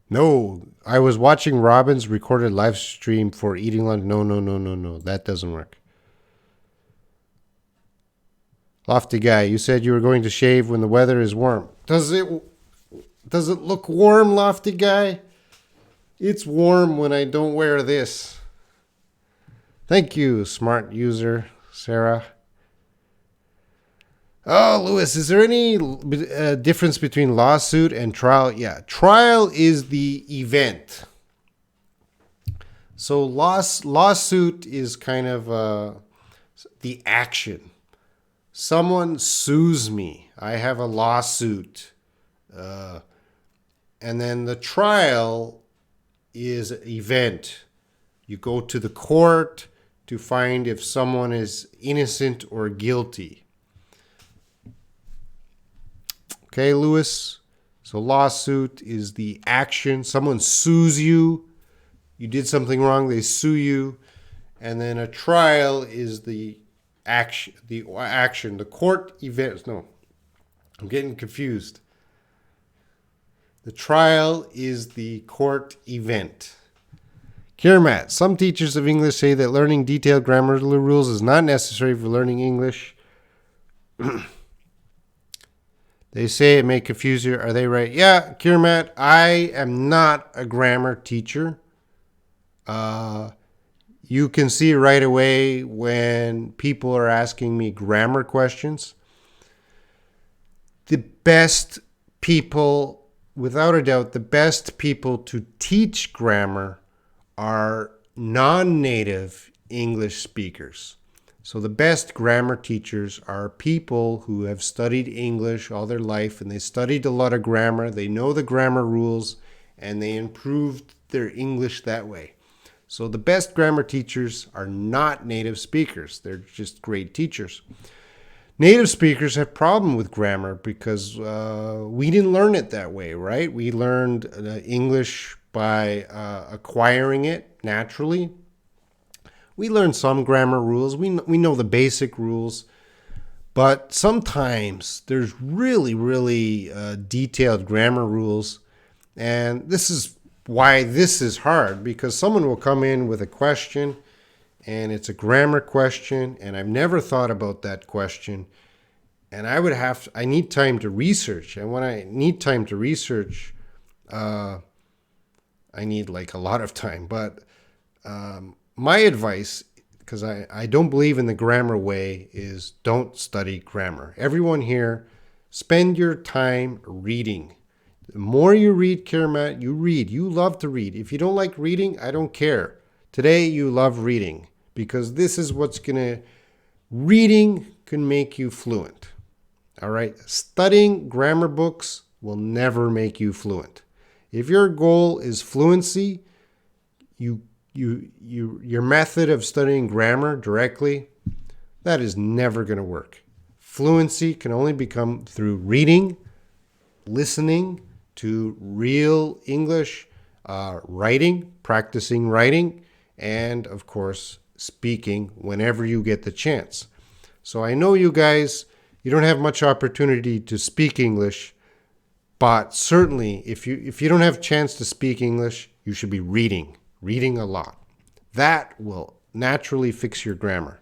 No, I was watching Robin's recorded live stream for eating lunch. No. That doesn't work. Lofty guy, you said you were going to shave when the weather is warm. Does it look warm, Lofty guy? It's warm when I don't wear this. Thank you, smart user, Sarah. Oh, Lewis, is there any difference between lawsuit and trial? Yeah, trial is the event. So lawsuit is kind of the action. Someone sues me. I have a lawsuit. And then the trial is an event. You go to the court to find if someone is innocent or guilty. Okay, Lewis? So lawsuit is the action. Someone sues you. You did something wrong, they sue you. And then a trial is the action, the court event. No, I'm getting confused. The trial is the court event. Kirmat, some teachers of English say that learning detailed grammar rules is not necessary for learning English. They say it may confuse you. Are they right? Yeah, Kirmat, I am not a grammar teacher. You can see right away when people are asking me grammar questions. The best people, without a doubt, the best people to teach grammar are non-native English speakers. So the best grammar teachers are people who have studied English all their life, and they studied a lot of grammar. They know the grammar rules, and they improved their English that way. So the best grammar teachers are not native speakers. They're just great teachers. Native speakers have problem with grammar because we didn't learn it that way, right? We learned English by acquiring it naturally. We learned some grammar rules. We know the basic rules. But sometimes there's really, really detailed grammar rules. And this is why this is hard, because someone will come in with a question and it's a grammar question and I've never thought about that question, and I need time to research. And when I need time to research, I need like a lot of time. But my advice, because I don't believe in the grammar way, is don't study grammar. Everyone here, spend your time reading. The more you read, Kiramat, you read. You love to read. If you don't like reading, I don't care. Today you love reading, because this is reading can make you fluent. All right? Studying grammar books will never make you fluent. If your goal is fluency, your method of studying grammar directly, that is never going to work. Fluency can only become through reading, listening to real English, writing, practicing writing, and of course, speaking whenever you get the chance. So I know you guys, you don't have much opportunity to speak English, but certainly if you don't have a chance to speak English, you should be reading a lot. That will naturally fix your grammar.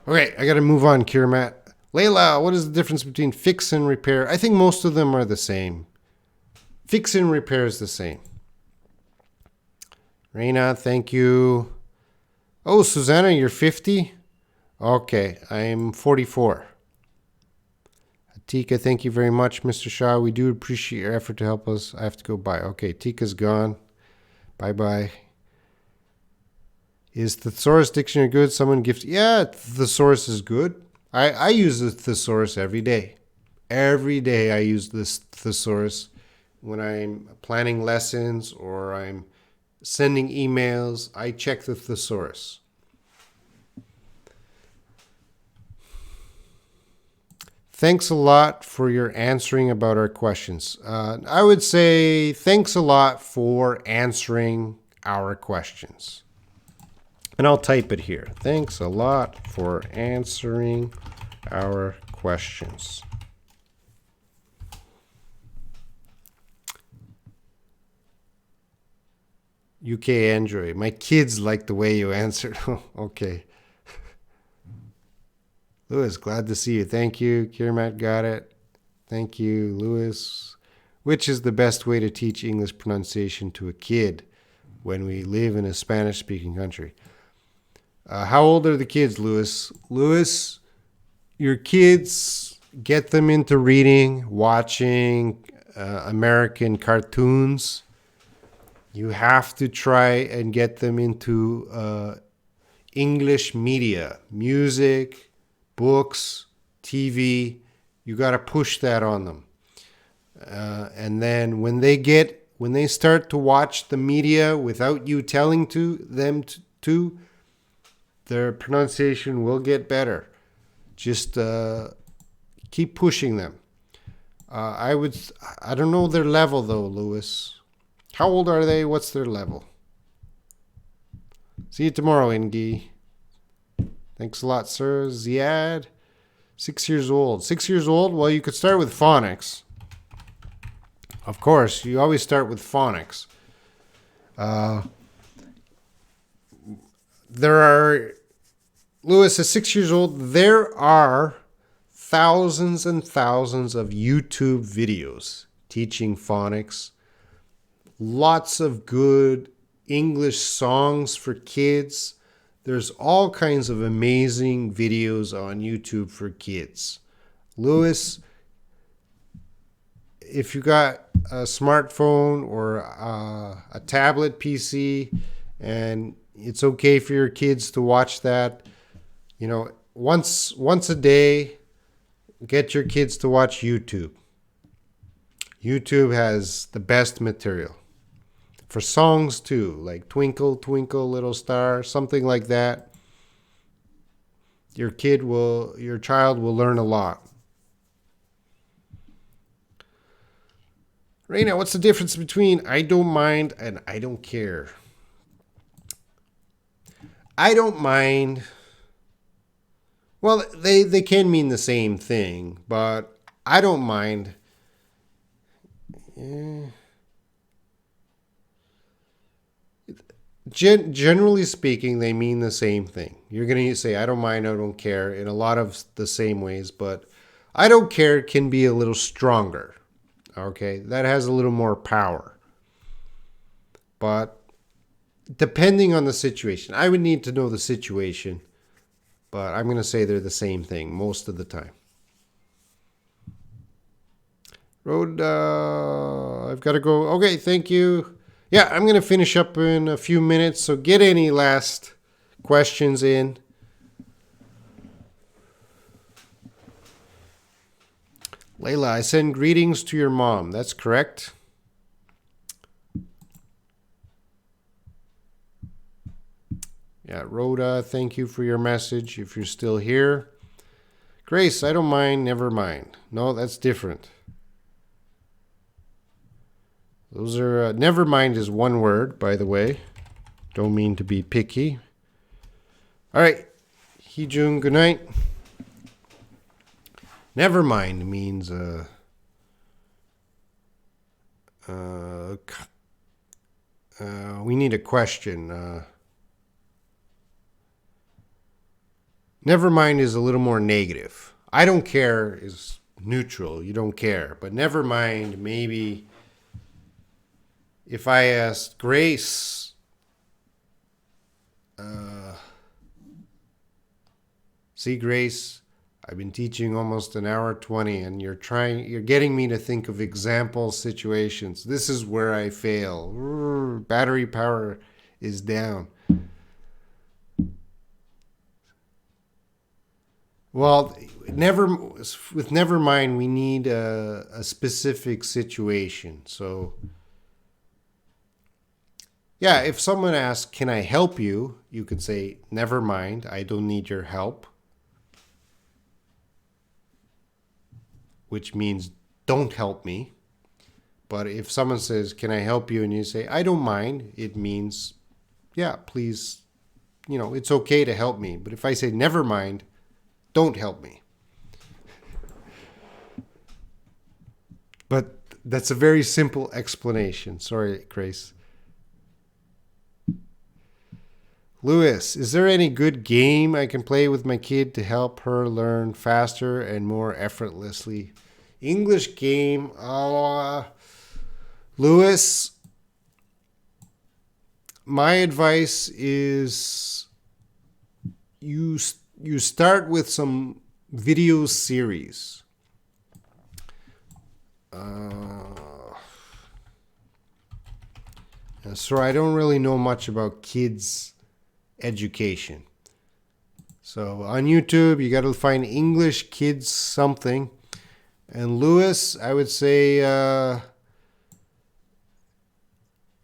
Okay, I got to move on, Kiramat. Layla, what is the difference between fix and repair? I think most of them are the same. Fix and repair is the same. Reina, thank you. Oh, Susanna, you're 50? Okay, I'm 44. Tika, thank you very much, Mr. Shaw. We do appreciate your effort to help us. I have to go by. Okay, Tika's gone. Bye-bye. Is the Thesaurus Dictionary good? Someone gifted. Yeah, the Thesaurus is good. I use the Thesaurus every day. Every day I use this Thesaurus when I'm planning lessons or I'm sending emails. I check the Thesaurus. Thanks a lot for your answering about our questions. I would say thanks a lot for answering our questions. And I'll type it here. Thanks a lot for answering our questions. UK Android. My kids like the way you answered. Okay. Lewis, glad to see you. Thank you. Kiramat got it. Thank you, Lewis. Which is the best way to teach English pronunciation to a kid when we live in a Spanish-speaking country? How old are the kids, Lewis? Lewis, your kids, get them into reading, watching American cartoons. You have to try and get them into English media, music, books, TV. You got to push that on them. And then when they start to watch the media without you telling them to, their pronunciation will get better. Just keep pushing them. I don't know their level though, Lewis. How old are they? What's their level? See you tomorrow, Ingi. Thanks a lot, sir. Ziad, 6 years old. 6 years old? Well, you could start with phonics. Of course, you always start with phonics. There are, Lewis is 6 years old. There are thousands and thousands of YouTube videos teaching phonics. Lots of good English songs for kids. There's all kinds of amazing videos on YouTube for kids. Lewis, if you got a smartphone or a tablet PC and it's okay for your kids to watch that, once a day, get your kids to watch YouTube. YouTube has the best material. For songs too, like Twinkle, Twinkle, Little Star, something like that. Your child will learn a lot. Raina, what's the difference between I don't mind and I don't care? I don't mind. Well, they can mean the same thing, but I don't mind. Generally speaking, they mean the same thing. You're going to say, I don't mind, I don't care, in a lot of the same ways, but I don't care can be a little stronger. Okay, that has a little more power. But depending on the situation, I would need to know the situation, but I'm going to say they're the same thing most of the time. Road, I've got to go. Okay, thank you. Yeah, I'm going to finish up in a few minutes, so get any last questions in. Layla, I send greetings to your mom. That's correct. Yeah, Rhoda, thank you for your message if you're still here. Grace, I don't mind, never mind. No, that's different. Those are, never mind is one word, by the way. Don't mean to be picky. All right, Heejun, good night. Never mind means we need a question. Never mind is a little more negative. I don't care is neutral. You don't care. But never mind, maybe if I asked Grace, see, Grace, I've been teaching almost an hour 20 and you're getting me to think of example situations. This is where I fail. Battery power is down. Well, with never mind, we need a specific situation. So, yeah, if someone asks, can I help you? You could say, never mind, I don't need your help. Which means don't help me. But if someone says, can I help you? And you say, I don't mind, it means, yeah, please, it's okay to help me. But if I say, never mind, don't help me. But that's a very simple explanation. Sorry, Grace. Lewis, is there any good game I can play with my kid to help her learn faster and more effortlessly? English game. Lewis, my advice is you start with some video series. So I don't really know much about kids' education. So on YouTube, you got to find English kids something. And Lewis, I would say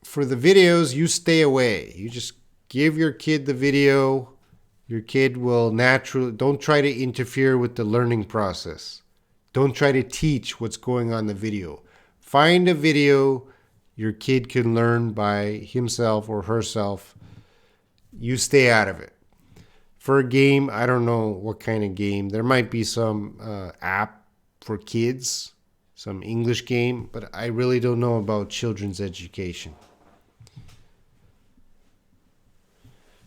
for the videos, you stay away. You just give your kid the video. Your kid will naturally, don't try to interfere with the learning process. Don't try to teach what's going on in the video. Find a video your kid can learn by himself or herself. You stay out of it. For a game, I don't know what kind of game. There might be some app for kids, some English game, but I really don't know about children's education.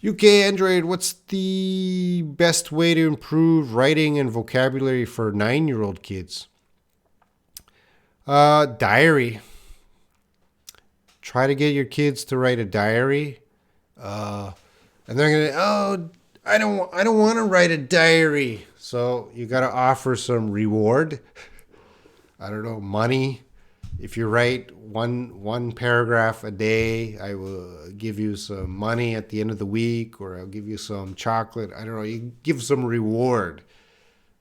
UK Android, what's the best way to improve writing and vocabulary for 9-year-old kids? Diary. Try to get your kids to write a diary. And they're gonna, oh, I don't want to write a diary. So you got to offer some reward. I don't know, money. If you write one paragraph a day, I will give you some money at the end of the week, or I'll give you some chocolate. I don't know. You give some reward,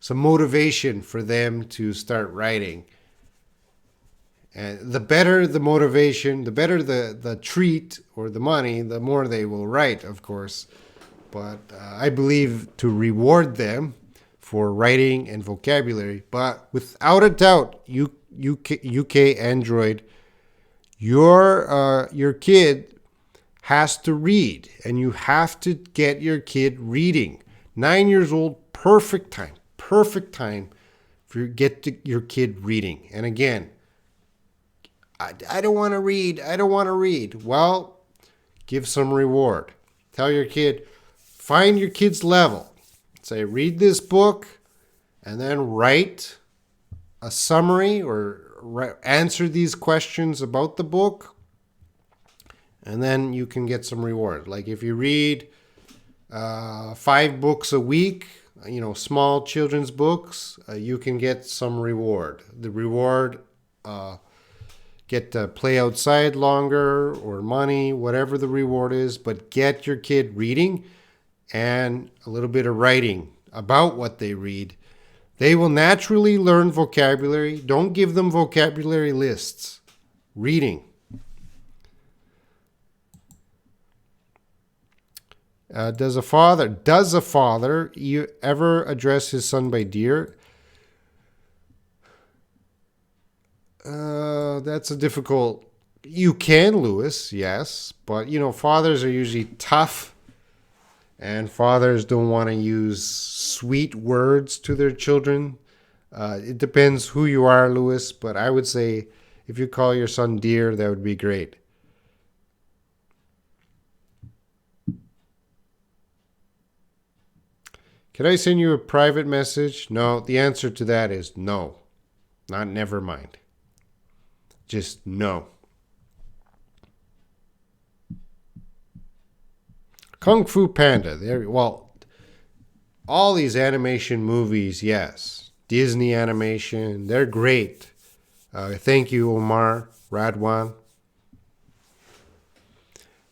some motivation for them to start writing. And the better the motivation, the better the treat or the money, the more they will write, of course. But I believe to reward them for writing and vocabulary. But without a doubt, UK Android, your kid has to read, and you have to get your kid reading. 9 years old, perfect time for you get your kid reading. And again, I don't want to read. Well, give some reward. Tell your kid, find your kid's level. Say, read this book, and then write a summary or answer these questions about the book, and then you can get some reward. Like if you read 5 books a week, small children's books, you can get some reward. The reward, get to play outside longer or money, whatever the reward is, but get your kid reading and a little bit of writing about what they read. They will naturally learn vocabulary. Don't give them vocabulary lists. Reading. Does a father ever address his son by dear? That's a difficult. You can, Lewis, yes, but fathers are usually tough, and fathers don't want to use sweet words to their children. It depends who you are, Lewis, but I would say if you call your son dear, that would be great. Can I send you a private message? No, the answer to that is no. Not never mind. Just no. Kung Fu Panda. All these animation movies, yes. Disney animation, they're great. Thank you, Omar Radwan.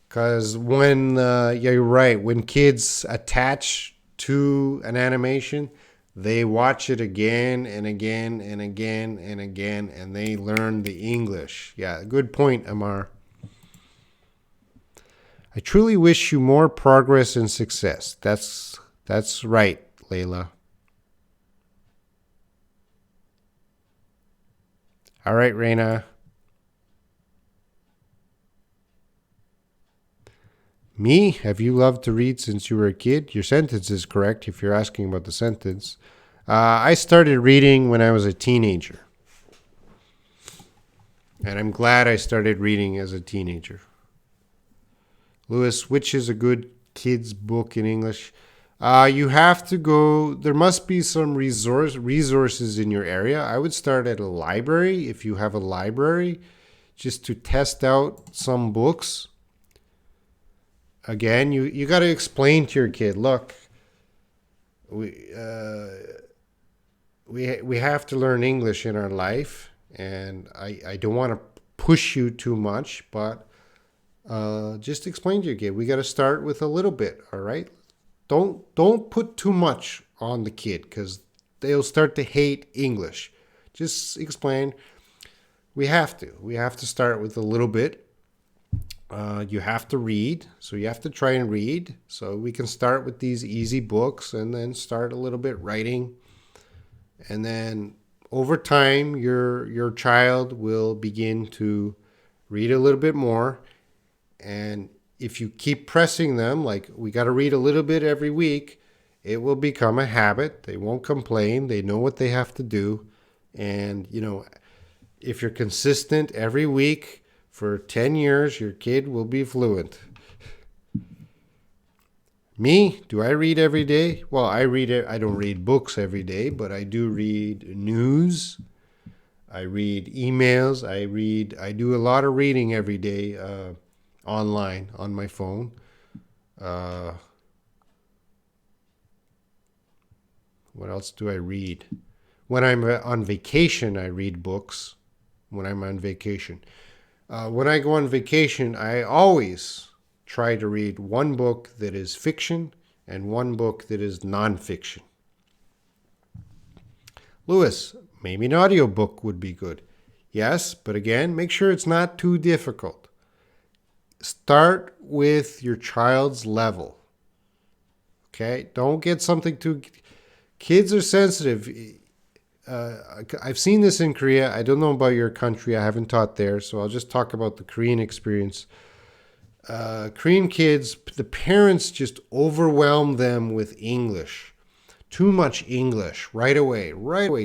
Because you're right, when kids attach to an animation, they watch it again and again and again and again, and they learn the English. Yeah, good point, Amar. I truly wish you more progress and success. That's right, Layla. All right, Reina. Me? Have you loved to read since you were a kid? Your sentence is correct if you're asking about the sentence. I started reading when I was a teenager. And I'm glad I started reading as a teenager. Lewis, which is a good kid's book in English? You have to go, there must be some resources in your area. I would start at a library if you have a library, just to test out some books. Again, you got to explain to your kid, look, we have to learn English in our life, And I don't want to push you too much, but just explain to your kid. We got to start with a little bit, all right? Don't put too much on the kid because they'll start to hate English. Just explain. We have to start with a little bit. You have to read, so you have to try and read. So we can start with these easy books and then start a little bit writing, and then over time your child will begin to read a little bit more. And if you keep pressing them, like we got to read a little bit every week, it will become a habit. They won't complain. They know what they have to do. And, if you're consistent every week for 10 years, your kid will be fluent. Me, do I read every day? Well, I read it. I don't read books every day, but I do read news. I read emails. I do a lot of reading every day online on my phone. Uh, what else do I read? When I'm on vacation, I read books. When I'm on vacation. When I go on vacation, I always try to read one book that is fiction and one book that is nonfiction. Lewis, maybe an audiobook would be good. Yes, but again, make sure it's not too difficult. Start with your child's level. Okay? Don't get something too. Kids are sensitive. I've seen this in Korea. I don't know about your country. I haven't taught there, so I'll just talk about the Korean experience. Korean kids, the parents just overwhelm them with English. Too much English right away,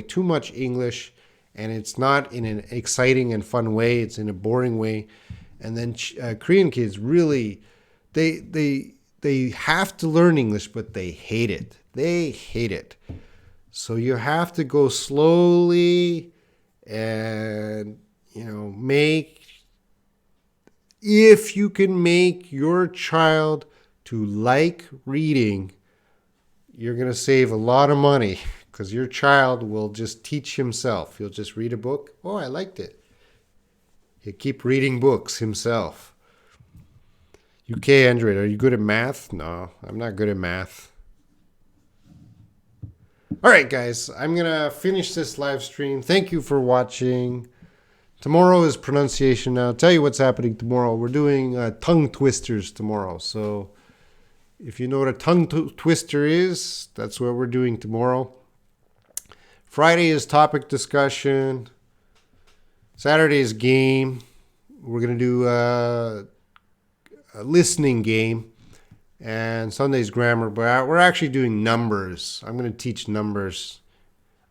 too much English. And it's not in an exciting and fun way. It's in a boring way. And then Korean kids really, they have to learn English, but they hate it. They hate it. So you have to go slowly and, if you can make your child to like reading, you're going to save a lot of money because your child will just teach himself. He'll just read a book. Oh, I liked it. He'll keep reading books himself. UK Android, are you good at math? No, I'm not good at math. All right, guys, I'm going to finish this live stream. Thank you for watching. Tomorrow is pronunciation. Now, I'll tell you what's happening tomorrow. We're doing tongue twisters tomorrow. So if you know what a tongue twister is, that's what we're doing tomorrow. Friday is topic discussion. Saturday is game. We're going to do a listening game. And Sunday's grammar, but we're actually doing numbers. I'm going to teach numbers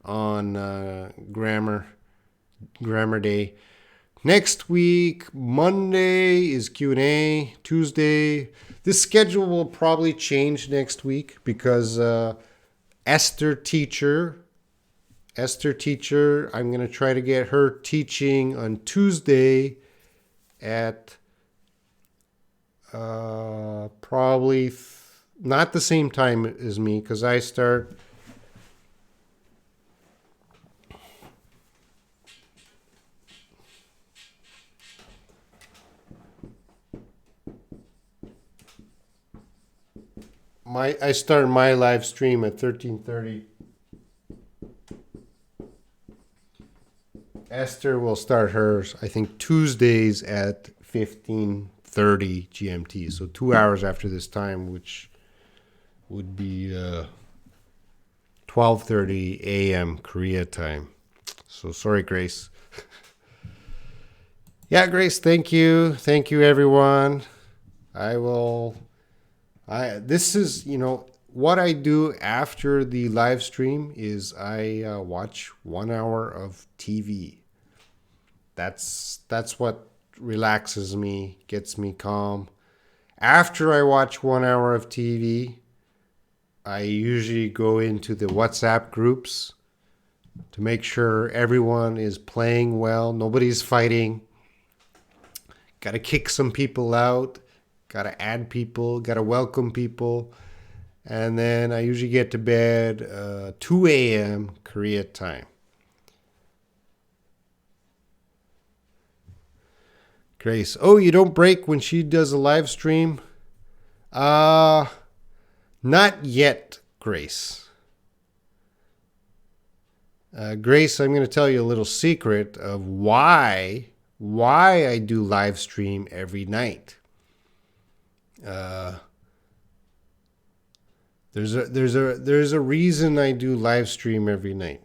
on grammar day. Next week, Monday is Q&A. Tuesday, this schedule will probably change next week because Esther teacher, I'm going to try to get her teaching on Tuesday at probably not the same time as me because I start I start my live stream at 13:30. Esther will start hers, I think, Tuesdays at 15:30 GMT. So 2 hours after this time, which would be 12:30 a.m. Korea time. So sorry, Grace. Yeah, Grace, thank you. Thank you, everyone. This is, what I do after the live stream is I watch 1 hour of TV. That's what relaxes me, gets me calm. After I watch 1 hour of TV, I usually go into the WhatsApp groups to make sure everyone is playing well, nobody's fighting. Got to kick some people out, got to add people, got to welcome people. And then I usually get to bed 2 a.m. Korea time. Grace. Oh, you don't break when she does a live stream? Not yet, Grace. Grace, I'm going to tell you a little secret of why I do live stream every night. There's a reason I do live stream every night.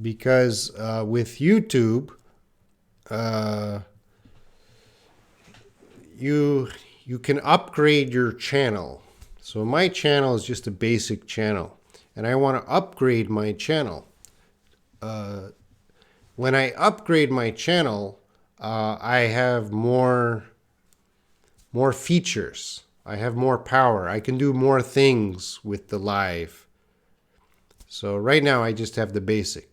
Because with YouTube, you can upgrade your channel. So my channel is just a basic channel, and I want to upgrade my channel. When I upgrade my channel, I have more features. I have more power. I can do more things with the live. So right now I just have the basic.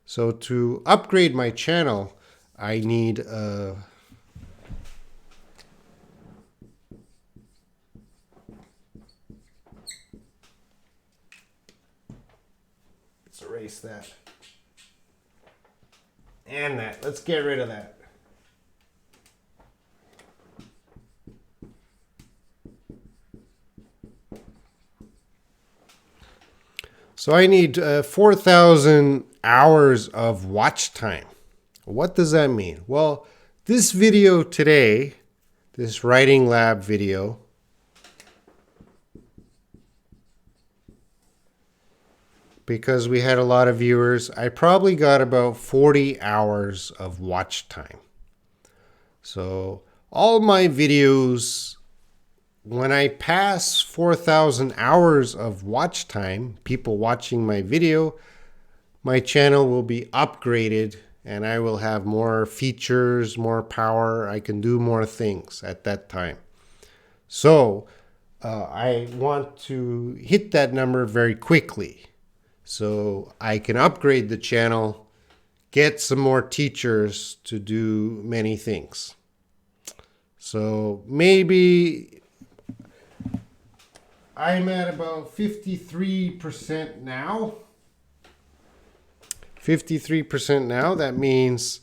So to upgrade my channel, I need let's erase that. And that. Let's get rid of that. So I need 4,000 hours of watch time. What does that mean? Well, this video today, this writing lab video, because we had a lot of viewers, I probably got about 40 hours of watch time. So all my videos, when I pass 4,000 hours of watch time, people watching my video, my channel will be upgraded and I will have more features, more power. I can do more things at that time. So I want to hit that number very quickly so I can upgrade the channel, get some more teachers to do many things. So maybe I'm at about 53% now. 53% now. That means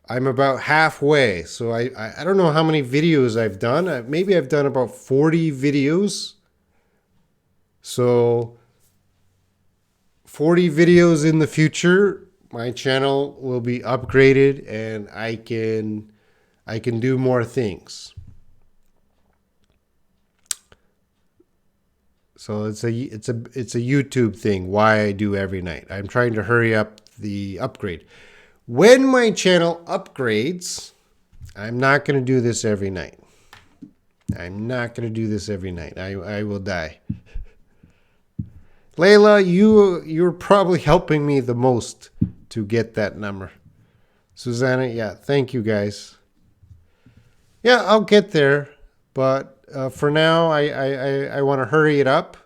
I'm about halfway. So I don't know how many videos I've done. Maybe I've done about 40 videos. So 40 videos in the future, my channel will be upgraded and I can do more things. So it's a YouTube thing, why I do every night. I'm trying to hurry up the upgrade. When my channel upgrades, I'm not going to do this every night. I'm not going to do this every night. I will die. Layla, you're probably helping me the most to get that number. Susanna, yeah, thank you guys. Yeah, I'll get there, but for now, I want to hurry it up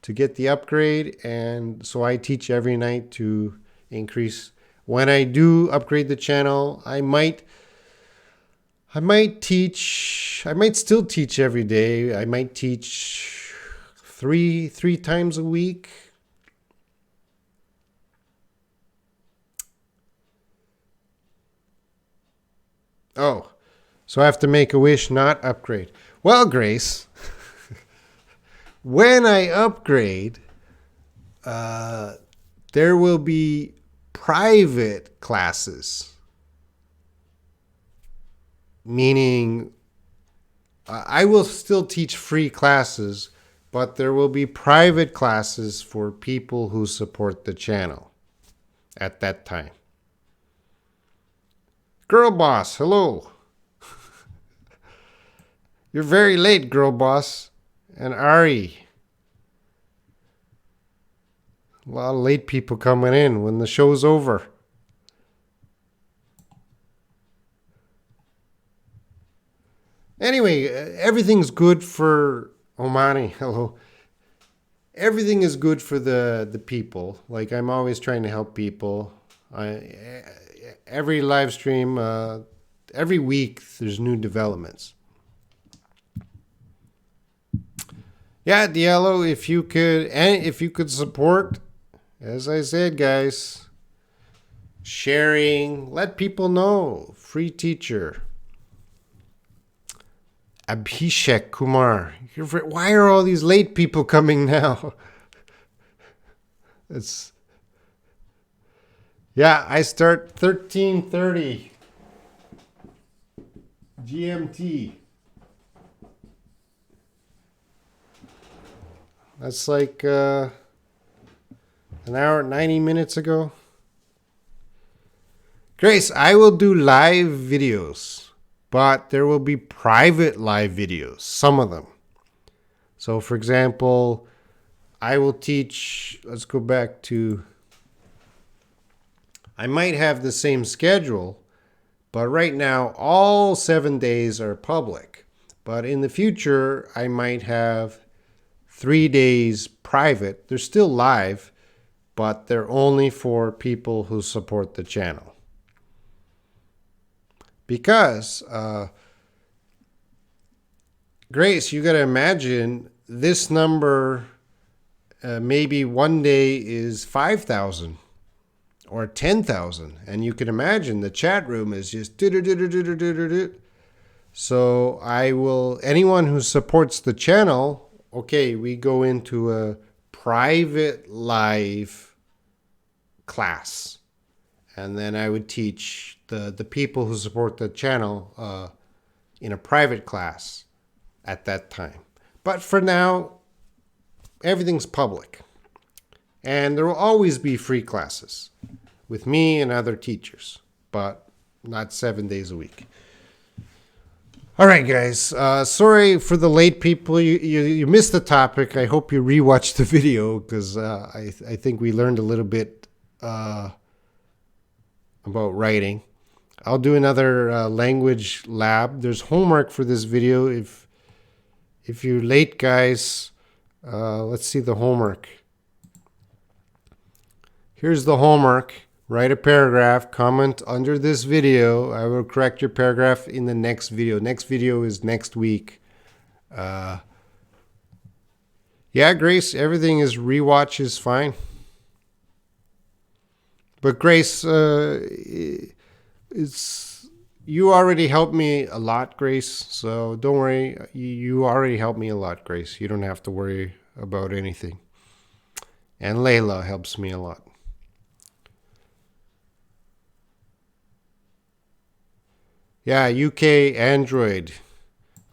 to get the upgrade, and so I teach every night to increase. When I do upgrade the channel, I might still teach every day. I might teach three times a week. Oh, so I have to make a wish, not upgrade. Well, Grace, when I upgrade, there will be private classes. Meaning, I will still teach free classes, but there will be private classes for people who support the channel at that time. Girl Boss, hello. You're very late, Girl Boss. And Ari. A lot of late people coming in when the show's over. Anyway, everything's good for Omani. Hello. Everything is good for the people. Like, I'm always trying to help people. Every live stream, every week, there's new developments. Yeah, Diallo, if you could support, as I said, guys, sharing. Let people know. Free teacher. Abhishek Kumar. Why are all these late people coming now? I start 13:30 GMT. That's like an hour, 90 minutes ago. Grace, I will do live videos, but there will be private live videos, some of them. So, for example, I will teach, let's go back to, I might have the same schedule, but right now all 7 days are public. But in the future, I might have 3 days private. They're still live, but they're only for people who support the channel. Because, Grace, you got to imagine this number maybe one day is 5,000 or 10,000. And you can imagine the chat room is just so anyone who supports the channel, okay, we go into a private live class. And then I would teach the people who support the channel in a private class at that time. But for now, everything's public. And there will always be free classes with me and other teachers, but not 7 days a week. All right, guys. Sorry for the late people. You missed the topic. I hope you rewatched the video because I think we learned a little bit about writing. I'll do another language lab. There's homework for this video. If you're late, guys, let's see the homework. Here's the homework. Write a paragraph, comment under this video. I will correct your paragraph in the next video. Next video is next week. Yeah, Grace, everything is rewatch is fine. But Grace, you already helped me a lot, Grace. So don't worry. You already helped me a lot, Grace. You don't have to worry about anything. And Layla helps me a lot. Yeah, UK Android.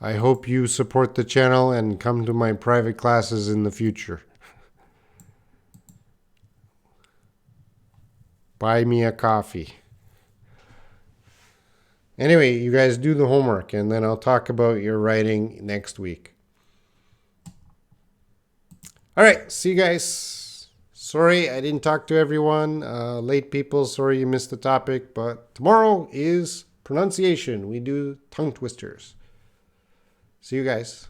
I hope you support the channel and come to my private classes in the future. Buy me a coffee. Anyway, you guys do the homework, and then I'll talk about your writing next week. All right, see you guys. Sorry I didn't talk to everyone. Late people, sorry you missed the topic, but tomorrow is pronunciation. We do tongue twisters. See you guys.